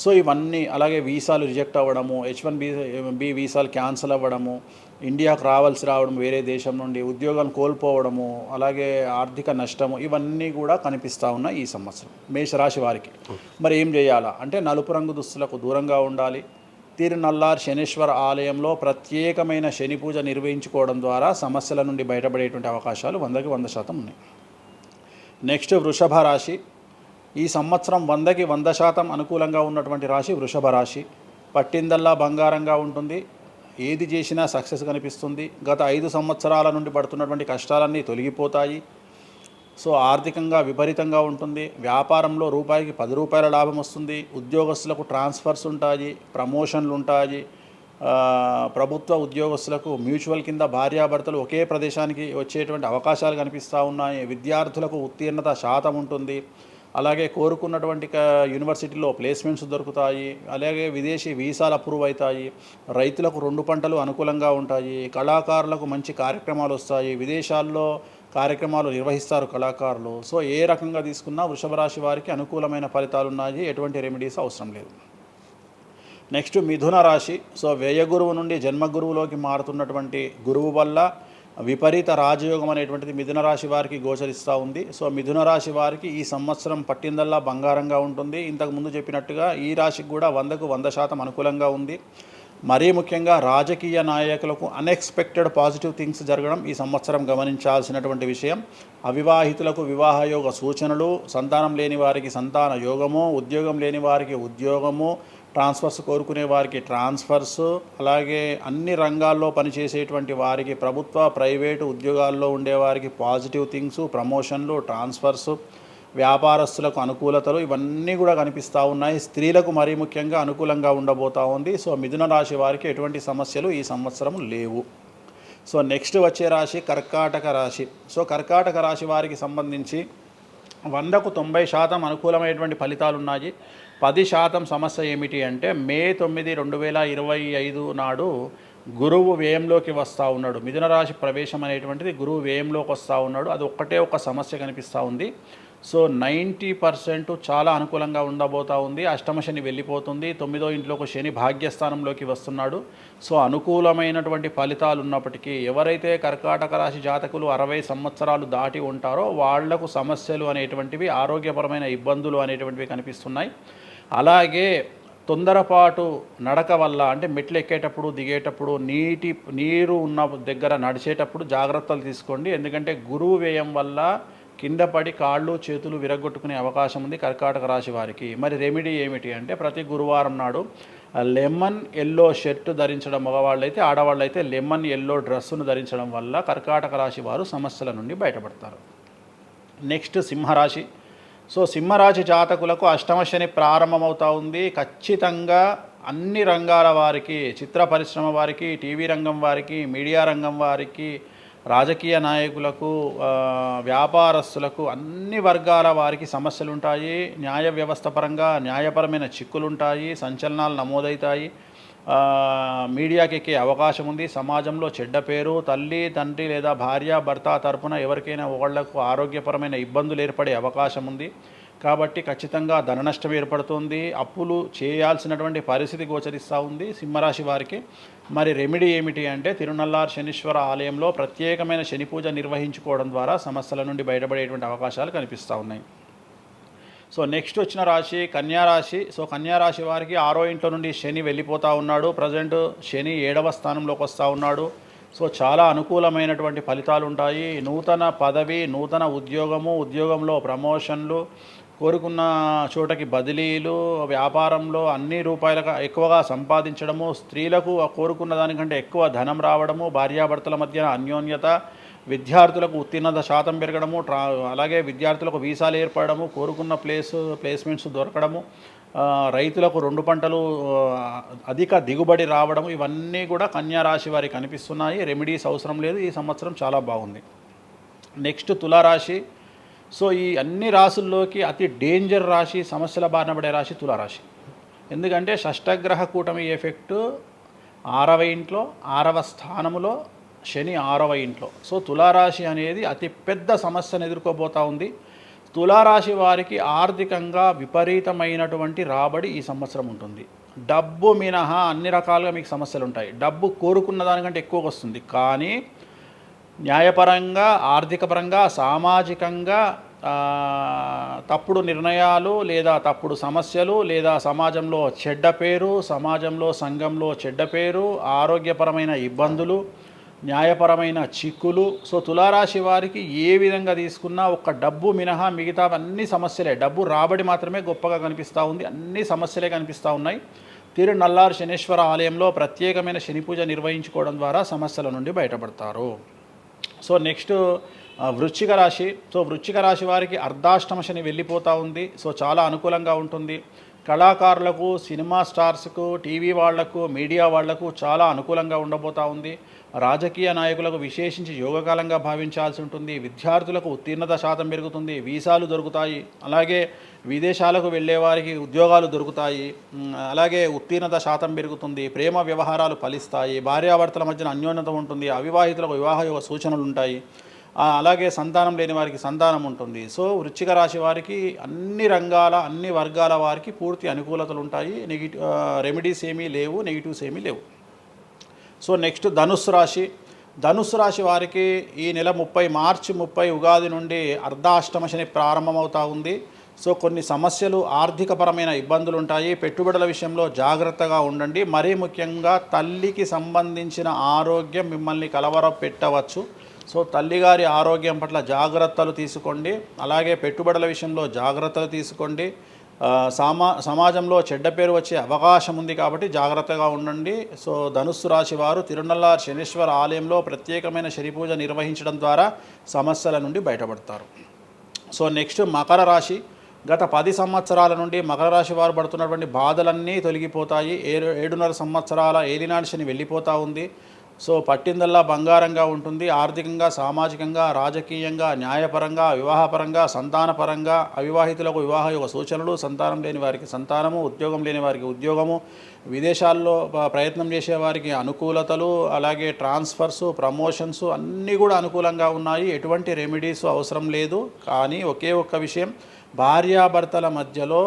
సో ఇవన్నీ, అలాగే వీసాలు రిజెక్ట్ అవ్వడము, H1B వీసాలు క్యాన్సిల్ అవ్వడము, ఇండియాకు రావడం వేరే దేశం నుండి, ఉద్యోగం కోల్పోవడము, అలాగే ఆర్థిక నష్టము, ఇవన్నీ కూడా కనిపిస్తూ ఉన్నాయి ఈ సంవత్సరం మేషరాశి వారికి. మరి ఏం చేయాలా అంటే, నలుపు రంగు దుస్తులకు దూరంగా ఉండాలి. తిరునల్లార్ శనీశ్వర ఆలయంలో ప్రత్యేకమైన శని పూజ నిర్వహించుకోవడం ద్వారా సమస్యల నుండి బయటపడేటువంటి అవకాశాలు 100కి 100% ఉన్నాయి. నెక్స్ట్ వృషభ రాశి. ఈ సంవత్సరం 100కి 100% అనుకూలంగా ఉన్నటువంటి రాశి వృషభ రాశి. పట్టిందల్లా బంగారంగా ఉంటుంది, ఏది చేసినా సక్సెస్ కనిపిస్తుంది. గత 5 సంవత్సరాల నుండి పడుతున్నటువంటి కష్టాలన్నీ తొలగిపోతాయి. సో ఆర్థికంగా విపరీతంగా ఉంటుంది. వ్యాపారంలో రూపాయికి 10 రూపాయల లాభం వస్తుంది. ఉద్యోగస్తులకు ట్రాన్స్ఫర్స్ ఉంటాయి, ప్రమోషన్లు ఉంటాయి. ప్రభుత్వ ఉద్యోగస్తులకు మ్యూచువల్ కింద భార్యాభర్తలు ఒకే ప్రదేశానికి వచ్చేటువంటి అవకాశాలు కనిపిస్తూ ఉన్నాయి. విద్యార్థులకు ఉత్తీర్ణత శాతం ఉంటుంది. అలాగే కోరుకున్నటువంటి యూనివర్సిటీలో ప్లేస్మెంట్స్ దొరుకుతాయి. అలాగే విదేశీ వీసాలు అప్రూవ్ అవుతాయి. రైతులకు 2 పంటలు అనుకూలంగా ఉంటాయి. కళాకారులకు మంచి కార్యక్రమాలు వస్తాయి. విదేశాల్లో కార్యక్రమాలు నిర్వహిస్తారు కళాకారులు. సో ఏ రకంగా తీసుకున్నా వృషభ రాశి వారికి అనుకూలమైన ఫలితాలు ఉన్నాయి, ఎటువంటి రెమెడీస్ అవసరం లేదు. నెక్స్ట్ మిథున రాశి. సో వ్యయ గురువు నుండి జన్మ గురువులోకి మారుతున్నటువంటి గురువు వల్ల విపరీత రాజయోగం అనేటువంటిది మిథున రాశి వారికి గోచరిస్తూ ఉంది. సో మిథున రాశి వారికి ఈ సంవత్సరం పట్టిందల్లా బంగారంగా ఉంటుంది. ఇంతకుముందు చెప్పినట్టుగా ఈ రాశికి కూడా 100కు 100% అనుకూలంగా ఉంది. మరీ ముఖ్యంగా రాజకీయ నాయకులకు అన్ఎక్స్పెక్టెడ్ పాజిటివ్ థింగ్స్ జరగడం ఈ సంవత్సరం గమనించాల్సినటువంటి విషయం. అవివాహితులకు వివాహయోగ సూచనలు, సంతానం లేని వారికి సంతాన యోగము, ఉద్యోగం లేని వారికి ఉద్యోగము, ట్రాన్స్ఫర్స్ కోరుకునే వారికి ట్రాన్స్ఫర్స్, అలాగే అన్ని రంగాల్లో పనిచేసేటువంటి వారికి, ప్రభుత్వ ప్రైవేటు ఉద్యోగాల్లో ఉండేవారికి పాజిటివ్ థింగ్స్, ప్రమోషన్లు, ట్రాన్స్ఫర్స్, వ్యాపారస్తులకు అనుకూలతలు ఇవన్నీ కూడా కనిపిస్తూ ఉన్నాయి. స్త్రీలకు మరీ ముఖ్యంగా అనుకూలంగా ఉండబోతూ ఉంది. సో మిథున రాశి వారికి ఎటువంటి సమస్యలు ఈ సంవత్సరం లేవు. సో నెక్స్ట్ వచ్చే రాశి కర్కాటక రాశి. సో కర్కాటక రాశి వారికి సంబంధించి 100కు 90% అనుకూలమైనటువంటి ఫలితాలు ఉన్నాయి. 10% సమస్య ఏమిటి అంటే మే 9, 2025 నాడు గురువు వ్యయంలోకి వస్తూ ఉన్నాడు. మిథున రాశి ప్రవేశం అనేటువంటిది గురువు వ్యయంలోకి వస్తూ ఉన్నాడు. అది ఒక్కటే ఒక సమస్య కనిపిస్తూ ఉంది. సో 90% చాలా అనుకూలంగా ఉండబోతూ ఉంది. అష్టమ శని వెళ్ళిపోతుంది. 9వ ఇంట్లోకి శని భాగ్యస్థానంలోకి వస్తున్నాడు. సో అనుకూలమైనటువంటి ఫలితాలు ఉన్నప్పటికీ ఎవరైతే కర్కాటక రాశి జాతకులు 60 సంవత్సరాలు దాటి ఉంటారో వాళ్లకు సమస్యలు అనేటువంటివి, ఆరోగ్యపరమైన ఇబ్బందులు అనేటువంటివి కనిపిస్తున్నాయి. అలాగే తొందరపాటు నడక వల్ల, అంటే మెట్లు ఎక్కేటప్పుడు దిగేటప్పుడు నీరు ఉన్న దగ్గర నడిచేటప్పుడు జాగ్రత్తలు తీసుకోండి. ఎందుకంటే గురువు వ్యయం వల్ల కింద పడి కాళ్ళు చేతులు విరగొట్టుకునే అవకాశం ఉంది కర్కాటక రాశి వారికి. మరి రెమెడీ ఏమిటి అంటే ప్రతి గురువారం నాడు లెమన్ ఎల్లో షర్ట్ ధరించడం మగవాళ్ళైతే, ఆడవాళ్ళైతే లెమన్ ఎల్లో డ్రెస్సును ధరించడం వల్ల కర్కాటక రాశి వారు సమస్యల నుండి బయటపడతారు. నెక్స్ట్ సింహరాశి. సో సింహరాశి జాతకులకు అష్టమ శని ప్రారంభమవుతూ ఉంది. ఖచ్చితంగా అన్ని రంగాల వారికి, చిత్ర పరిశ్రమ వారికి, టీవీ రంగం వారికి, మీడియా రంగం వారికి, రాజకీయ నాయకులకు, వ్యాపారస్తులకు, అన్ని వర్గాల వారికి సమస్యలు ఉంటాయి. న్యాయ వ్యవస్థ పరంగా న్యాయపరమైన చిక్కులుంటాయి, సంచలనాలు నమోదవుతాయి. మీడియాకి ఎక్కే అవకాశం ఉంది. సమాజంలో చెడ్డ పేరు, తల్లి తండ్రి లేదా భార్య భర్త తరపున ఎవరికైనా ఒకళ్లకు ఆరోగ్యపరమైన ఇబ్బందులు ఏర్పడే అవకాశం ఉంది. కాబట్టి ఖచ్చితంగా ధన నష్టం ఏర్పడుతుంది. అప్పులు చేయాల్సినటువంటి పరిస్థితి గోచరిస్తూ ఉంది సింహరాశి వారికి. మరి రెమెడీ ఏమిటి అంటే తిరునల్లార్ శనీశ్వర ఆలయంలో ప్రత్యేకమైన శని పూజ నిర్వహించుకోవడం ద్వారా సమస్యల నుండి బయటపడేటువంటి అవకాశాలు కనిపిస్తూ ఉన్నాయి. సో నెక్స్ట్ వచ్చిన రాశి కన్యారాశి. సో కన్యారాశి వారికి 6వ ఇంట్లో నుండి శని వెళ్ళిపోతూ ఉన్నాడు. ప్రజెంట్ శని 7వ స్థానంలోకి వస్తూ ఉన్నాడు. సో చాలా అనుకూలమైనటువంటి ఫలితాలు ఉంటాయి. నూతన పదవి, నూతన ఉద్యోగంలో ప్రమోషన్లు, కోరుకున్న చోటకి బదిలీలు, వ్యాపారంలో అన్ని రూపాయలకు ఎక్కువగా సంపాదించడము, స్త్రీలకు కోరుకున్న దానికంటే ఎక్కువ ధనం రావడము, భార్యాభర్తల మధ్య అన్యోన్యత, విద్యార్థులకు ఉత్తీర్ణత శాతం పెరగడము, అలాగే విద్యార్థులకు వీసాలు ఏర్పడము, కోరుకున్న ప్లేస్మెంట్స్ దొరకడము, రైతులకు 2 పంటలు అధిక దిగుబడి రావడము, ఇవన్నీ కూడా కన్యా రాశి వారికి కనిపిస్తున్నాయి. రెమెడీస్ అవసరం లేదు. ఈ సంవత్సరం చాలా బాగుంది. నెక్స్ట్ తులారాశి. సో ఈ అన్ని రాశుల్లోకి అతి డేంజర్ రాశి, సమస్యల బారిన పడే రాశి తులారాశి. ఎందుకంటే షష్టగ్రహ కూటమి ఎఫెక్టు 6వ ఇంట్లో, 6వ స్థానములో శని 6వ ఇంట్లో. సో తులారాశి అనేది అతి పెద్ద సమస్యను ఎదుర్కోబోతూ ఉంది. తులారాశి వారికి ఆర్థికంగా విపరీతమైనటువంటి రాబడి ఈ సంవత్సరం ఉంటుంది. డబ్బు మినహా అన్ని రకాలుగా మీకు సమస్యలు ఉంటాయి. డబ్బు కోరుకున్న దానికంటే ఎక్కువగా వస్తుంది, కానీ న్యాయపరంగా, ఆర్థిక పరంగా, సామాజికంగా తప్పుడు నిర్ణయాలు లేదా తప్పుడు సమస్యలు లేదా సమాజంలో చెడ్డ పేరు, సమాజంలో సంఘంలో చెడ్డ పేరు, ఆరోగ్యపరమైన ఇబ్బందులు, న్యాయపరమైన చిక్కులు. సో తులారాశి వారికి ఏ విధంగా తీసుకున్నా ఒక్క డబ్బు మినహా మిగతా అన్ని సమస్యలే. డబ్బు రాబడి మాత్రమే గొప్పగా కనిపిస్తూ ఉంది, అన్ని సమస్యలే కనిపిస్తూ ఉన్నాయి. తిరునల్లార్ శనీశ్వర ఆలయంలో ప్రత్యేకమైన శని పూజ నిర్వహించుకోవడం ద్వారా సమస్యల నుండి బయటపడతారు. సో నెక్స్ట్ వృశ్చిక రాశి. సో వృశ్చిక రాశి వారికి అర్ధాష్టమ శని వెళ్ళిపోతూ ఉంది. సో చాలా అనుకూలంగా ఉంటుంది. కళాకారులకు, సినిమా స్టార్స్కు, టీవీ వాళ్లకు, మీడియా వాళ్లకు చాలా అనుకూలంగా ఉండబోతూ ఉంది. రాజకీయ నాయకులకు విశేషించి యోగకాలంగా భావించాల్సి ఉంటుంది. విద్యార్థులకు ఉత్తీర్ణత శాతం పెరుగుతుంది, వీసాలు దొరుకుతాయి. అలాగే విదేశాలకు వెళ్ళే వారికి ఉద్యోగాలు దొరుకుతాయి. అలాగే ఉత్తీర్ణత శాతం పెరుగుతుంది. ప్రేమ వ్యవహారాలు ఫలిస్తాయి. భార్యాభర్తల మధ్యన అన్యోన్యత ఉంటుంది. అవివాహితులకు వివాహ సూచనలు ఉంటాయి. అలాగే సంతానం లేని వారికి సంతానం ఉంటుంది. సో వృశ్చిక రాశి వారికి అన్ని రంగాల, అన్ని వర్గాల వారికి పూర్తి అనుకూలతలు ఉంటాయి. రెమెడీస్ ఏమీ లేవు, నెగిటివ్స్ ఏమీ లేవు. సో నెక్స్ట్ ధనుస్సు రాశి. ధనుస్సు రాశి వారికి ఈ నెల మార్చి 30 ఉగాది నుండి అర్ధాష్టమ శని ప్రారంభమవుతూ ఉంది. సో కొన్ని సమస్యలు, ఆర్థికపరమైన ఇబ్బందులు ఉంటాయి. పెట్టుబడుల విషయంలో జాగ్రత్తగా ఉండండి. మరీ ముఖ్యంగా తల్లికి సంబంధించిన ఆరోగ్యం మిమ్మల్ని కలవరపెట్టవచ్చు. సో తల్లిగారి ఆరోగ్యం పట్ల జాగ్రత్తలు తీసుకోండి. అలాగే పెట్టుబడుల విషయంలో జాగ్రత్తలు తీసుకోండి. సమాజంలో చెడ్డ పేరు వచ్చే అవకాశం ఉంది కాబట్టి జాగ్రత్తగా ఉండండి. సో ధనుస్సు రాశి వారు తిరునల్లార్ శనీశ్వర ఆలయంలో ప్రత్యేకమైన శని పూజ నిర్వహించడం ద్వారా సమస్యల నుండి బయటపడతారు. సో నెక్స్ట్ మకర రాశి. గత 10 సంవత్సరాల నుండి మకర రాశి వారు పడుతున్నటువంటి బాధలన్నీ తొలగిపోతాయి. 7.5 సంవత్సరాల ఏలినాటి శని వెళ్ళిపోతూ ఉంది. సో పట్టిందల్లా బంగారంగా ఉంటుంది. ఆర్థికంగా, సామాజికంగా, రాజకీయంగా, న్యాయపరంగా, వివాహపరంగా, సంతానపరంగా, అవివాహితులకు వివాహ యోగ సూచనలు, సంతానం లేని వారికి సంతానము, ఉద్యోగం లేని వారికి ఉద్యోగము, విదేశాల్లో ప్రయత్నం చేసే వారికి అనుకూలతలు, అలాగే ట్రాన్స్ఫర్సు, ప్రమోషన్స్ అన్నీ కూడా అనుకూలంగా ఉన్నాయి. ఎటువంటి రెమెడీస్ అవసరం లేదు. కానీ ఒకే ఒక్క విషయం, భార్యాభర్తల మధ్యలో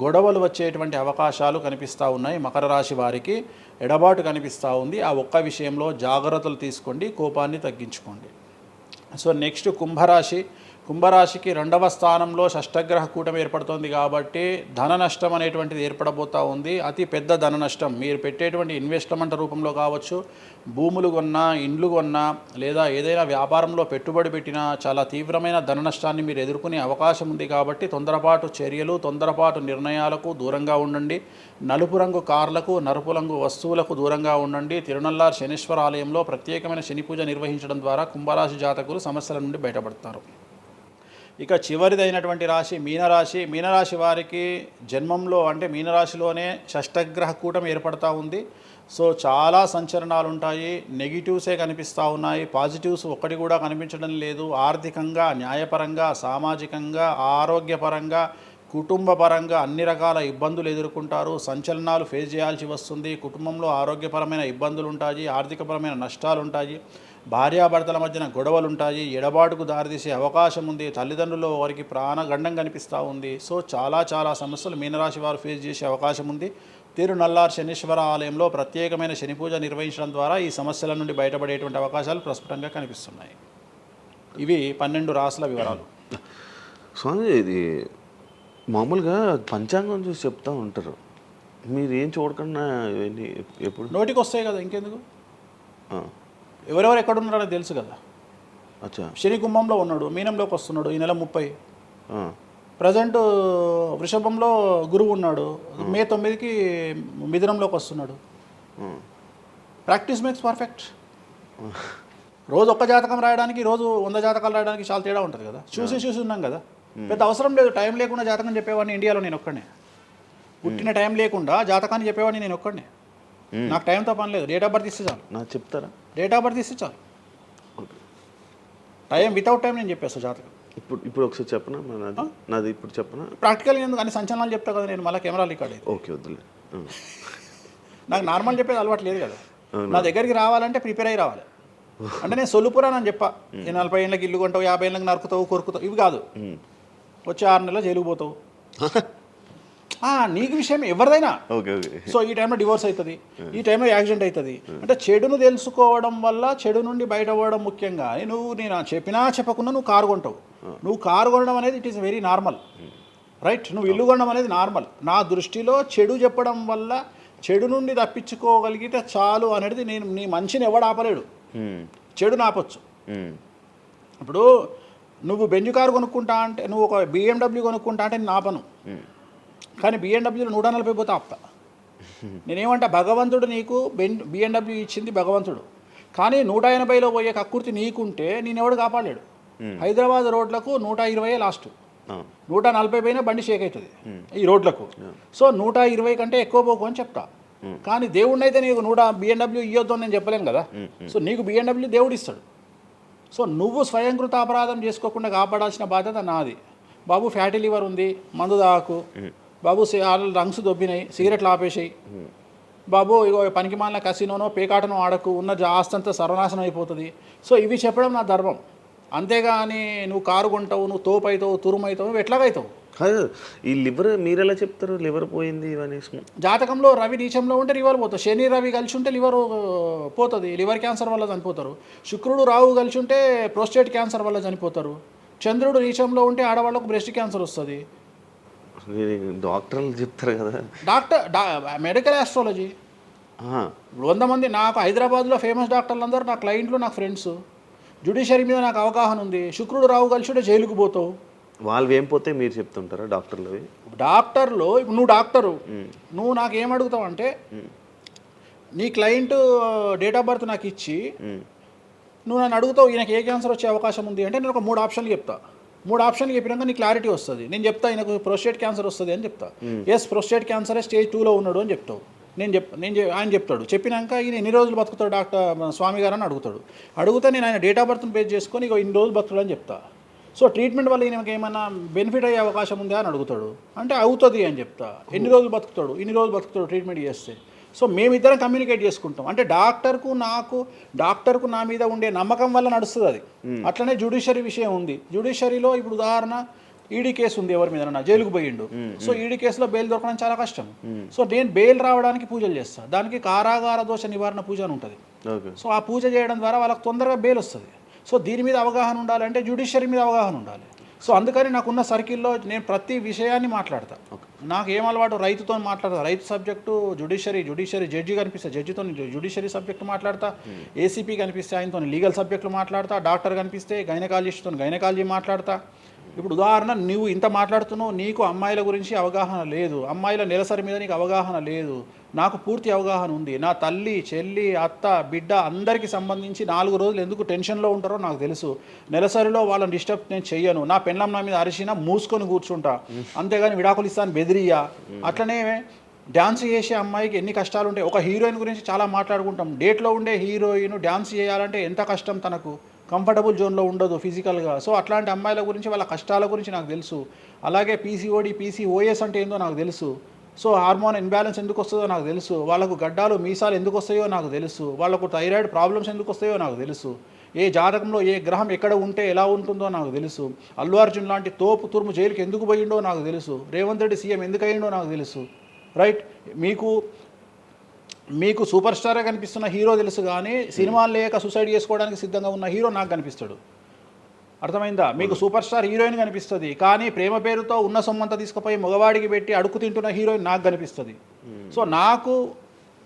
గొడవలు వచ్చేటువంటి అవకాశాలు కనిపిస్తూ ఉన్నాయి. మకర రాశి వారికి ఎడబాటు కనిపిస్తూ ఉంది. ఆ ఒక్క విషయంలో జాగ్రత్తలు తీసుకోండి, కోపాన్ని తగ్గించుకోండి. సో నెక్స్ట్ కుంభరాశి. కుంభరాశికి 2వ స్థానంలో షష్టగ్రహ కూటమి ఏర్పడుతుంది కాబట్టి ధన నష్టం అనేటువంటిది ఏర్పడబోతూ ఉంది. అతి పెద్ద ధన నష్టం మీరు పెట్టేటువంటి ఇన్వెస్ట్మెంట్ రూపంలో కావచ్చు, భూములు కొన్నా, ఇండ్లు కొన్నా, లేదా ఏదైనా వ్యాపారంలో పెట్టుబడి పెట్టినా చాలా తీవ్రమైన ధన నష్టాన్ని మీరు ఎదుర్కొనే అవకాశం ఉంది. కాబట్టి తొందరపాటు చర్యలు, తొందరపాటు నిర్ణయాలకు దూరంగా ఉండండి. నలుపు రంగు కార్లకు, నలుపు రంగు వస్తువులకు దూరంగా ఉండండి. తిరునల్లార్ శనీశ్వర ఆలయంలో ప్రత్యేకమైన శని పూజ నిర్వహించడం ద్వారా కుంభరాశి జాతకులు సమస్యల నుండి బయటపడతారు. ఇక చివరిదైనటువంటి రాశి మీనరాశి. మీనరాశి వారికి జన్మంలో అంటే మీనరాశిలోనే షష్టగ్రహ కూటమి ఏర్పడతా ఉంది. సో చాలా సంచలనాలు ఉంటాయి. నెగిటివ్సే కనిపిస్తూ ఉన్నాయి, పాజిటివ్స్ ఒక్కటి కూడా కనిపించడం లేదు. ఆర్థికంగా, న్యాయపరంగా, సామాజికంగా, ఆరోగ్యపరంగా, కుటుంబపరంగా అన్ని రకాల ఇబ్బందులు ఎదుర్కొంటారు. సంచలనాలు ఫేస్ చేయాల్సి వస్తుంది. కుటుంబంలో ఆరోగ్యపరమైన ఇబ్బందులు ఉంటాయి, ఆర్థికపరమైన నష్టాలు ఉంటాయి, భార్యాభర్తల మధ్యన గొడవలు ఉంటాయి, ఎడబాటుకు దారితీసే అవకాశం ఉంది. తల్లిదండ్రుల్లో వారికి ప్రాణగండం కనిపిస్తూ ఉంది. సో చాలా సమస్యలు మీనరాశి వారు ఫేస్ చేసే అవకాశం ఉంది. తిరునల్లార్ శనీశ్వర ఆలయంలో ప్రత్యేకమైన శని పూజ నిర్వహించడం ద్వారా ఈ సమస్యల నుండి బయటపడేటువంటి అవకాశాలు ప్రస్ఫుటంగా కనిపిస్తున్నాయి. ఇవి 12 రాశుల వివరాలు. స్వామి, ఇది మామూలుగా పంచాంగం చూసి చెప్తా ఉంటారు, మీరు ఏం చూడకుండా ఇవన్నీ ఎప్పుడు నోటికి వస్తాయి కదా, ఇంకెందుకు? ఎవరెవరు ఎక్కడున్నారో తెలుసు కదా. అచ్చా. శని కుంభంలో ఉన్నాడు, మీనంలోకి వస్తున్నాడు ఈ నెల 30. ప్రజెంట్ వృషభంలో గురువు ఉన్నాడు, మే 9కి మిథునంలోకి వస్తున్నాడు. Practice makes perfect. రోజు ఒక్క జాతకం రాయడానికి, రోజు 100 జాతకాలు రాయడానికి చాలా తేడా ఉంటుంది కదా. చూసి ఉన్నాం కదా, పెద్ద అవసరం లేదు. టైం లేకుండా జాతకం చెప్పేవాడిని ఇండియాలో నేను ఒక్కడే. పుట్టిన టైం లేకుండా జాతకాన్ని చెప్పేవాడిని నేను ఒక్కడే. నాకు టైంతో పని లేదు, డేట్ ఆఫ్ బర్త్ ఇస్తే చాలు. నాకు చెప్తారా? డేట్ ఆఫ్ బర్త్ ఇస్తే చాలు. టైం వితౌట్ టైం నేను చెప్పేస్తాను జాతకం. ఇప్పుడు ఒకసారి చెప్పనా? నాది ఇప్పుడు చెప్పనా? ప్రాక్టికల్ ఎందుకు అన్ని సంచలనాలు చెప్తా కదా నేను, మళ్ళీ కెమెరా రికార్డ్ అయితే. ఓకే, వద్దులే. నాకు నార్మల్ చెప్పేది అలవాటు లేదు కదా. నా దగ్గరికి రావాలంటే ప్రిపేర్ అయ్యి రావాలి. అంటే నేను సొల్లుపురానని చెప్పా, 40 ఏళ్ళకి ఇల్లు కొంటావు, 50 ఏళ్ళకి నరుకుతావు, కొరుకుతావు, ఇవి కాదు. వచ్చి 6 నెలలు జైలుకు పోతావు. నీకు విషయం ఎవరిదైనా. సో ఈ టైంలో డివోర్స్ అవుతుంది, ఈ టైంలో యాక్సిడెంట్ అవుతుంది. అంటే చెడును తెలుసుకోవడం వల్ల చెడు నుండి బయటపడడం ముఖ్యంగా. నేను చెప్పినా చెప్పకుండా నువ్వు కారు కొంటావు. నువ్వు కారు కొనడం అనేది it is very normal, right? నువ్వు ఇల్లు కొనడం అనేది నార్మల్. నా దృష్టిలో చెడు చెప్పడం వల్ల చెడు నుండి తప్పించుకోగలిగితే చాలు అనేది. నేను నీ మంచిని ఎవడు ఆపలేడు, చెడు ఆపొచ్చు. ఇప్పుడు నువ్వు బెంజ్ కారు కొనుక్కుంటా అంటే, నువ్వు ఒక BMW కొనుక్కుంటా అంటే నేను ఆపను. కానీ BMW 140 పోతే ఆపుతా. నేనేమంటా, భగవంతుడు నీకు BMW ఇచ్చింది భగవంతుడు, కానీ 180లో పోయే కక్కుర్తి నీకుంటే నేను ఎవడు కాపాడలేడు. హైదరాబాద్ రోడ్లకు 120 లాస్ట్, 140 పైన బండి షేక్ అవుతుంది ఈ రోడ్లకు. సో 120 కంటే ఎక్కువ పోకు అని చెప్తా. కానీ దేవుడిని అయితే నీకు BMW ఇవ్వద్దు అని నేను చెప్పలేను కదా. సో నీకు BMW దేవుడు ఇస్తాడు. సో నువ్వు స్వయంకృత అపరాధం చేసుకోకుండా కాపాడాల్సిన బాధ్యత నాది. బాబు ఫ్యాటీ లివర్ ఉంది, మందు దాకు. బాబు రంగ్స్ దొబ్బినాయి, సిగరెట్లు ఆపేసాయి. బాబు ఇగో పనికి మాలిన కసినోనో పేకాటనో ఆడకు, ఉన్న ఆస్తంతా సర్వనాశనం అయిపోతుంది. సో ఇవి చెప్పడం నా ధర్మం. అంతేగాని నువ్వు కారు కొంటావు, నువ్వు తోపైతావు, తురుమైతావు, నువ్వు ఎట్లాగైతావు. ఈ లివర్ మీరు ఎలా చెప్తారు? లివర్ పోయింది ఇవన్నీ జాతకంలో రవి నీచంలో ఉంటే లివర్ పోతుంది. శని రవి కలిసి ఉంటే లివర్ పోతుంది, లివర్ క్యాన్సర్ వల్ల చనిపోతారు. శుక్రుడు రాహు కలిసి ఉంటే ప్రోస్టేట్ క్యాన్సర్ వల్ల చనిపోతారు. చంద్రుడు నీచంలో ఉంటే ఆడవాళ్ళకు బ్రెస్ట్ క్యాన్సర్ వస్తుంది. డాక్టర్లు చెప్తారు కదా. Medical astrology. 100 మంది నాకు హైదరాబాద్లో ఫేమస్ డాక్టర్లు అందరూ నా క్లయింట్లు, నాకు ఫ్రెండ్స్. జ్యుడిషియరీ మీద నాకు అవగాహన ఉంది. శుక్రుడు రాహు కలిసి ఉంటే జైలుకు పోతావు. వాళ్ళు ఏం పోతే మీరు చెప్తుంటారా డాక్టర్లు? డాక్టర్లు ఇప్పుడు నువ్వు డాక్టరు, నువ్వు నాకు ఏం అడుగుతావు అంటే, నీ క్లయింట్ డేట్ ఆఫ్ బర్త్ నాకు ఇచ్చి నువ్వు నన్ను అడుగుతావు ఈయనకి ఏ క్యాన్సర్ వచ్చే అవకాశం ఉంది అంటే, నేను ఒక 3 ఆప్షన్లు చెప్తా. 3 ఆప్షన్లు చెప్పినాక నీకు క్లారిటీ వస్తుంది. నేను చెప్తా ఆయనకు ప్రోస్టేట్ క్యాన్సర్ వస్తుంది అని చెప్తా. ఎస్ ప్రోస్టేట్ క్యాన్సరే స్టేజ్ 2లో ఉన్నాడు అని చెప్తావు. ఆయన చెప్తాడు. చెప్పినాక ఈయన ఎన్ని రోజులు బతుకుతాడు డాక్టర్ స్వామి గారు అని అడుగుతాడు. అడిగితే నేను ఆయన డేట్ ఆఫ్ బర్త్ని బేస్ చేసుకొని ఇక ఇన్ని రోజులు బతుకుతాడు అని చెప్తా. సో ట్రీట్మెంట్ వల్ల ఈయనకి ఏమైనా బెనిఫిట్ అయ్యే అవకాశం ఉందా అని అడుగుతాడు. అంటే అవుతుంది అని చెప్తా. ఎన్ని రోజులు బతుకుతాడు, ఇన్ని రోజులు బతుకుతాడు ట్రీట్మెంట్ చేస్తే. సో మేమిద్దరం కమ్యూనికేట్ చేసుకుంటాం. అంటే డాక్టర్కు నా మీద ఉండే నమ్మకం వల్ల నడుస్తుంది అది. అట్లనే జ్యుడిషియరీ విషయం ఉంది. జ్యుడిషియరీలో ఇప్పుడు ఉదాహరణ ఈడీ కేసు ఉంది, ఎవరి మీద జైలుకు పోయిండు. సో ఈడీ కేసులో బెయిల్ దొరకడం చాలా కష్టం. సో నేను బెయిల్ రావడానికి పూజలు చేస్తాను. దానికి కారాగార దోష నివారణ పూజ అని ఉంటుంది. సో ఆ పూజ చేయడం ద్వారా వాళ్ళకి తొందరగా బెయిల్ వస్తుంది. సో దీని మీద అవగాహన ఉండాలంటే జ్యుడిషియరీ మీద అవగాహన ఉండాలి. సో అందుకని నాకున్న సర్కిల్లో నేను ప్రతి విషయాన్ని మాట్లాడతా. నాకు ఏం అలవాటు, రైతుతో మాట్లాడతా. రైతు సబ్జెక్టు జుడిషియరీ జడ్జి కనిపిస్తే జడ్జితో జుడిషియరీ సబ్జెక్టు మాట్లాడతా. ఏసీపీ కనిపిస్తే ఆయనతో లీగల్ సబ్జెక్టులు మాట్లాడతా. డాక్టర్ కనిపిస్తే గైనకాలజిస్ట్తో గైనకాలజీ మాట్లాడతా. ఇప్పుడు ఉదాహరణ, నువ్వు ఇంత మాట్లాడుతున్నావు, నీకు అమ్మాయిల గురించి అవగాహన లేదు, అమ్మాయిల నెలసరి మీద నీకు అవగాహన లేదు. నాకు పూర్తి అవగాహన ఉంది. నా తల్లి, చెల్లి, అత్త, బిడ్డ అందరికీ సంబంధించి 4 రోజులు ఎందుకు టెన్షన్లో ఉంటారో నాకు తెలుసు. నెలసరిలో వాళ్ళని డిస్టర్బ్ నేను చెయ్యను. నా పెళ్ళం నా మీద అరిచినా మూసుకొని కూర్చుంటా, అంతేగాని విడాకులు ఇస్తాను బెదిరియా. అట్లనే డ్యాన్స్ చేసే అమ్మాయికి ఎన్ని కష్టాలు ఉంటాయి. ఒక హీరోయిన్ గురించి చాలా మాట్లాడుకుంటాం. డేట్లో ఉండే హీరోయిన్ డ్యాన్స్ చేయాలంటే ఎంత కష్టం, తనకు కంఫర్టబుల్ జోన్లో ఉండదు ఫిజికల్గా. సో అట్లాంటి అమ్మాయిల గురించి, వాళ్ళ కష్టాల గురించి నాకు తెలుసు. అలాగే పీసీఓడి, పీసీఓఎస్ అంటే ఏందో నాకు తెలుసు. సో హార్మోన్ ఇన్బ్యాలెన్స్ ఎందుకు వస్తుందో నాకు తెలుసు. వాళ్ళకు గడ్డాలు మీసాలు ఎందుకు వస్తాయో నాకు తెలుసు. వాళ్ళకు థైరాయిడ్ ప్రాబ్లమ్స్ ఎందుకు వస్తాయో నాకు తెలుసు. ఏ జాతకంలో ఏ గ్రహం ఎక్కడ ఉంటే ఎలా ఉంటుందో నాకు తెలుసు. అల్లు అర్జున్ లాంటి తోపు తురుము జైలుకి ఎందుకు పోయిండో నాకు తెలుసు. రేవంత్ రెడ్డి సీఎం ఎందుకు అయ్యిండో నాకు తెలుసు. రైట్, మీకు సూపర్ స్టారే కనిపిస్తున్న హీరో తెలుసు, కానీ సినిమాలు లేక సూసైడ్ చేసుకోవడానికి సిద్ధంగా ఉన్న హీరో నాకు కనిపిస్తాడు. అర్థమైందా? మీకు సూపర్ స్టార్ హీరోయిన్ కనిపిస్తుంది, కానీ ప్రేమ పేరుతో ఉన్న సొమ్మంతా తీసుకుపోయి మగవాడికి పెట్టి అడుగు తింటున్న హీరోయిన్ నాకు కనిపిస్తుంది. సో నాకు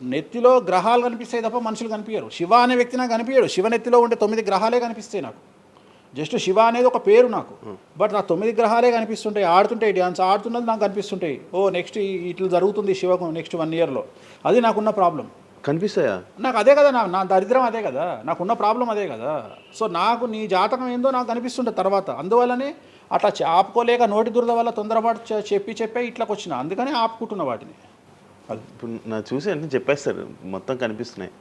నెత్తిలో గ్రహాలు కనిపిస్తాయి తప్ప మనుషులు కనిపించరు. శివ అనే వ్యక్తి నాకు కనిపించడు. శివ నెత్తిలో ఉండే 9 గ్రహాలే కనిపిస్తాయి నాకు. జస్ట్ శివ అనేది ఒక పేరు నాకు, బట్ నా 9 గ్రహాలే కనిపిస్తుంటాయి. ఆడుతుంటాయి, డ్యాన్స్ ఆడుతున్నది నాకు కనిపిస్తుంటాయి. నెక్స్ట్ ఇట్లా జరుగుతుంది శివకు నెక్స్ట్ 1 ఇయర్లో. అది నాకున్న ప్రాబ్లం. కనిపిస్తాయా? నాకు అదే కదా, నా దరిద్రం అదే కదా, నాకున్న ప్రాబ్లం అదే కదా. సో నాకు నీ జాతకం ఏందో నాకు కనిపిస్తుంటుంది తర్వాత. అందువల్లనే అట్లా ఆపుకోలేక నోటి దురద వల్ల తొందరపాటు చెప్పే ఇట్లాకి వచ్చిన. అందుకనే ఆపుకుంటున్న వాటిని. అది ఇప్పుడు నా చూసి అంటే చెప్పేస్తారు, మొత్తం కనిపిస్తున్నాయి.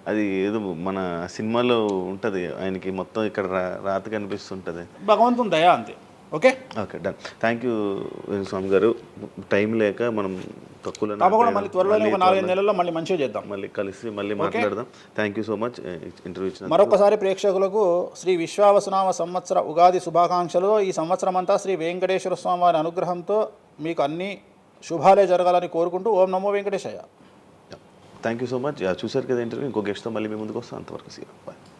అది ఏదో మన సినిమాలో ఉంటుంది, ఆయనకి మొత్తం ఇక్కడ రాత కనిపిస్తుంటుంది. భగవంతుని దయ అంతే. Okay done. థ్యాంక్ యూ స్వామి గారు. టైం లేక మనం తక్కువ తప్పకుండా మళ్ళీ త్వరలో ఒక 4-5 నెలల్లో మళ్ళీ మంచిగా చేద్దాం, మళ్ళీ కలిసి మళ్ళీ మాట్లాడదాం. Thank you so much interview ఇచ్చిన. మరొకసారి ప్రేక్షకులకు శ్రీ విశ్వావసునామ సంవత్సర ఉగాది శుభాకాంక్షలు. ఈ సంవత్సరం అంతా శ్రీ వెంకటేశ్వర స్వామి వారి అనుగ్రహంతో మీకు అన్ని శుభాలే జరగాలని కోరుకుంటూ ఓం నమో Venkateshayya. Thank you so much. చూసారు కదా ఇంటర్వ్యూ. ఇంకో గెస్ట్తో మళ్ళీ మీ ముందుకు వస్తాం. అంతవరకు సీ. బాయ్.